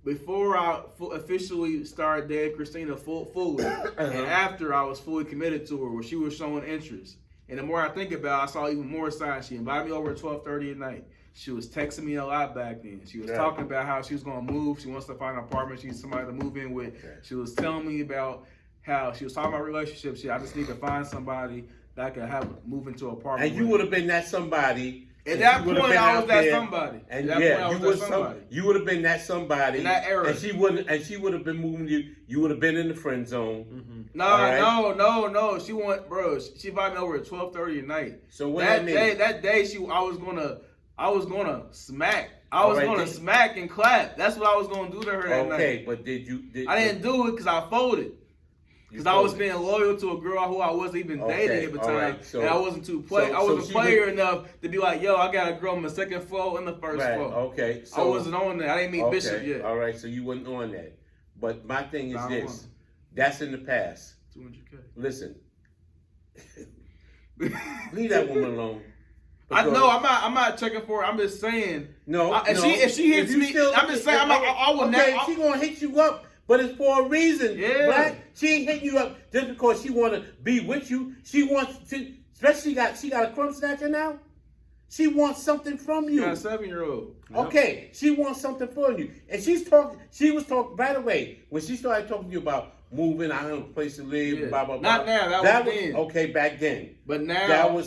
S3: Before I officially started dating Christina fully, and after I was fully committed to her, where she was showing interest. And the more I think about it, I saw even more signs. She invited me over at 12:30 at night. She was texting me a lot back then. She was talking about how she was going to move. She wants to find an apartment. She needs somebody to move in with. She was telling me about how she was talking about relationships. I just need to find somebody that I can move into an apartment.
S2: And you would have been that somebody.
S3: At that point, I was that somebody.
S2: And you would have been that somebody
S3: in that era.
S2: And she would have been moving you. You would have been in the friend zone.
S3: No. She invited me over at 12:30 at night. So what that day, I was gonna smack. I was gonna smack and clap. That's what I was gonna do to her that night.
S2: Okay, but I
S3: didn't do it because I folded. Because I was being loyal to a girl who I wasn't even dating at the time, and I wasn't I wasn't player enough to be like, yo, I got a girl on the second floor and the first floor.
S2: Okay,
S3: I wasn't on that. I didn't meet Bishop yet.
S2: All right, so you wasn't on that. But my thing is this: that's in the past.
S3: 200K.
S2: Listen, leave that woman alone.
S3: I know I'm not checking for her. I'm just saying. If she hits me, I'm just saying I will never.
S2: She gonna hit you up. But it's for a reason, right? She ain't hitting you up just because she want to be with you. She wants to, especially she got a crumb snatcher now. She wants something from you.
S3: She got a 7-year-old.
S2: Okay, she wants something from you. And she was talking, by the way, when she started talking to you about moving, I have a place to live, blah, blah, blah.
S3: Not now, that was then.
S2: Okay, back then.
S3: But now.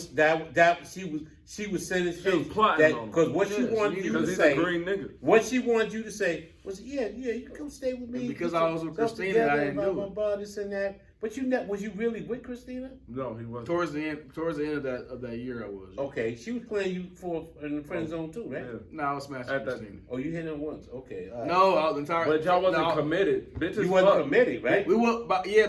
S2: She was sending
S1: she was plotting on
S2: because what she wanted you to say,
S1: what
S2: she wanted you to say was, yeah, you can come stay with me.
S3: And because I was with Christina, I didn't do it.
S2: This and that. But was you really with Christina?
S1: No, he wasn't.
S3: Towards the end of that year, I was.
S2: Okay, she was playing you in the friend zone too, right?
S3: Yeah. No, I was smashing Christina.
S2: Oh, you hit her once? Okay. Right.
S3: No, I was entire.
S1: But y'all wasn't committed.
S2: You wasn't committed, right?
S3: We were, but 3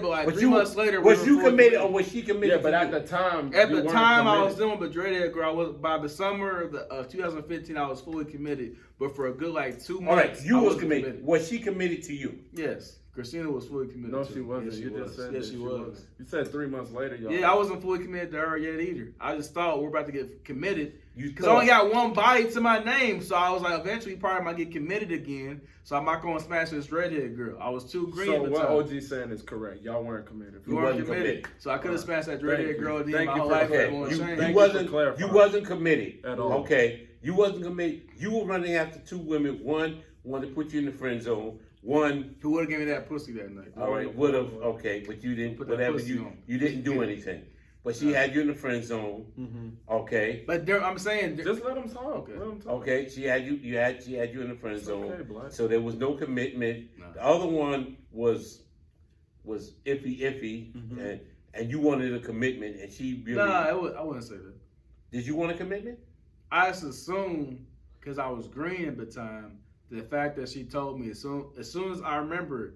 S3: months later.
S2: Was you committed or was she committed?
S1: Yeah, but at the time.
S3: I was dealing with Dreadhead girl. By the summer of 2015, I was fully committed. But for a good 2 months,
S2: all right, you was committed. Was she committed to you?
S3: Yes. Christina was fully committed.
S1: No, she wasn't.
S3: Yes,
S1: you just said
S3: yes, she was.
S1: You said 3 months later, y'all.
S3: Yeah, I wasn't fully committed to her yet either. I just thought we're about to get committed. Because I only got one body to my name. So I was like, eventually probably might get committed again. So I'm not going to smash this redhead girl. I was too green at the time.
S1: So what OG saying is correct. Y'all weren't committed.
S3: You weren't committed. So I could have smashed that redhead girl.
S2: Thank
S3: my
S2: you
S3: whole life
S2: you wasn't committed
S1: at all.
S2: Okay. You wasn't committed. You were running after 2 women. One wanted to put you in the friend zone. One
S3: who would have given me that pussy that night.
S2: All right, would have. Okay, but you didn't. Whatever you didn't do anything. but she had you in the friend zone. Okay.
S3: But I'm saying,
S1: Just let them talk.
S3: Okay.
S1: Let them talk.
S2: Okay, she had you. She had you in the friend
S1: It's
S2: zone.
S1: okay, Black.
S2: So there was no commitment.
S3: No.
S2: The other one was iffy, and you wanted a commitment, and she really.
S3: I wouldn't say that.
S2: Did you want a commitment?
S3: I just assumed, because I was green at the time, the fact that she told me as soon as I remember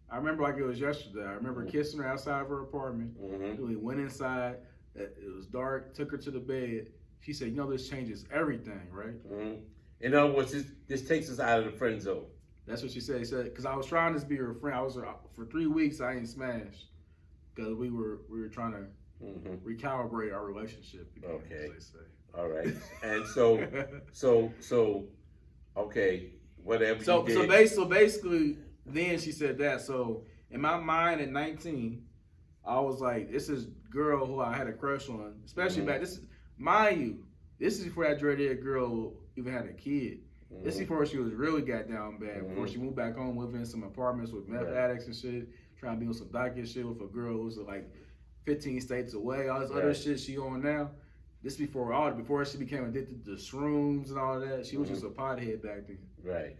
S3: like it was yesterday. I remember kissing her outside of her apartment. We went inside. It was dark. Took her to the bed. She said, "You know, this changes everything, right?"
S2: In other words, this takes us out of the friend zone.
S3: That's what she said. She said, because I was trying to be her friend. I was for 3 weeks. I ain't smashed because we were trying to recalibrate our relationship. Again,
S2: Okay.
S3: as they say.
S2: All right. And so okay, whatever.
S3: So
S2: you did.
S3: so basically, then she said that. So in my mind, at 19, I was like, this is girl who I had a crush on, especially back. Mind you, this is before that dreadhead girl even had a kid. This is before she was really got down bad. Before she moved back home, living in some apartments with meth addicts and shit, trying to be on some docket shit with a girl who's like 15 states away. All this other shit she on now. This before she became addicted to shrooms and all that. She was just a pothead back then.
S2: Right.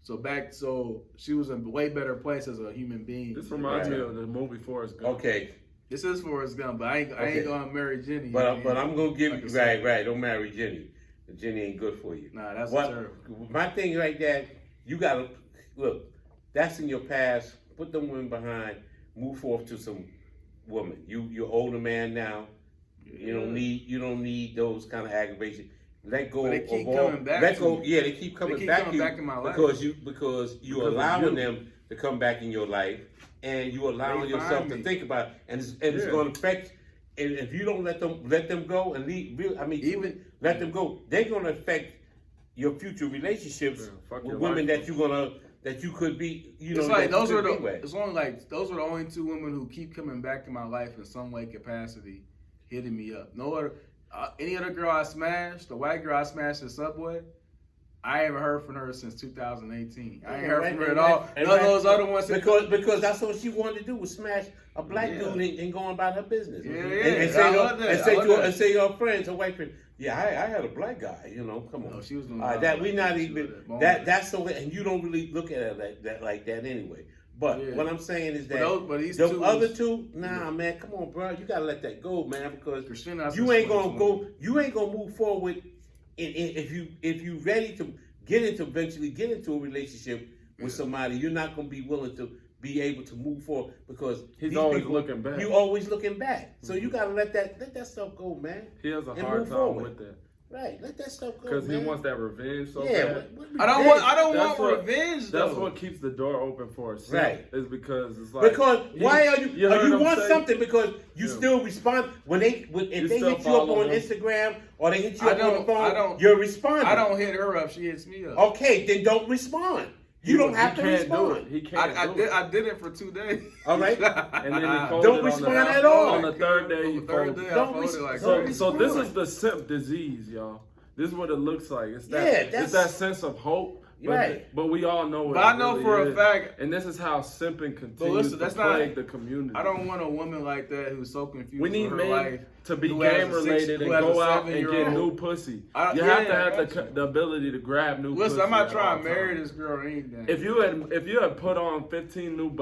S3: So she was in a way better place as a human being.
S1: This reminds me of the movie Forrest Gump.
S2: Okay.
S3: This is Forrest Gump, but I ain't gonna marry Jenny.
S2: But I'm gonna give
S3: Like
S2: you
S3: I
S2: right. Don't marry Jenny. Jenny ain't good for you.
S3: Nah, that's terrible.
S2: My thing like that, you gotta look. That's in your past. Put them women behind. Move forth to some woman. You're older man now. You don't need those kind of aggravation. Let go.
S3: But they keep
S2: of all,
S3: coming back.
S2: Let go. Yeah, they keep coming back
S3: in my life
S2: because you allowing them to come back in your life, and you allowing yourself to think about it, and it's going to affect. And if you don't let them go and leave, even let them go, they're going to affect your future relationships with women that you could be.
S3: It's like those are the only 2 women who keep coming back in my life in some way capacity, hitting me up. No other, any other girl I smashed, the white girl I smashed in Subway, I haven't heard from her since 2018. I ain't heard from her at all. None of those other ones.
S2: Because that's what she wanted to do, was smash a black dude and go about her business. And say to her friends, her white friends, I had a black guy. Come on.
S3: No, she was doing
S2: that we not even that's the way, and you don't really look at it like that anyway. But what I'm saying is that the other two, man, come on, bro, you gotta let that go, man, because you ain't gonna move forward. If you ready to eventually get into a relationship with somebody, you're not gonna be willing to be able to move forward because
S1: he's always looking back.
S2: You always looking back, so you gotta let that stuff go, man.
S1: He has a hard time with that.
S2: Right, let that stuff go.
S1: Because he wants that revenge so bad.
S3: I don't want revenge. Though.
S1: That's what keeps the door open for us.
S2: Right,
S1: is because it's like
S2: why are you? You want something because you still respond when if they hit you up on Instagram or they hit you up on the phone. You're responding.
S3: I don't hit her up. She hits me up.
S2: Okay, then don't respond. You don't have to respond.
S1: He can't do it.
S3: I did it for 2 days.
S2: All right.
S1: And then he folded
S2: don't respond at all.
S1: On the third day, he folded. So this is the simp disease, y'all. This is what it looks like. It's that sense of hope. But we all know it.
S3: But I know for a fact.
S1: And this is how simping continues to plague the community.
S3: I don't want a woman like that who's so confused.
S1: We need
S3: with her
S1: men
S3: life,
S1: to be game related and go out and get new pussy. You have to have the ability to grab new pussy.
S3: Listen, I'm not trying to marry this girl or anything.
S1: If you had put on 15 new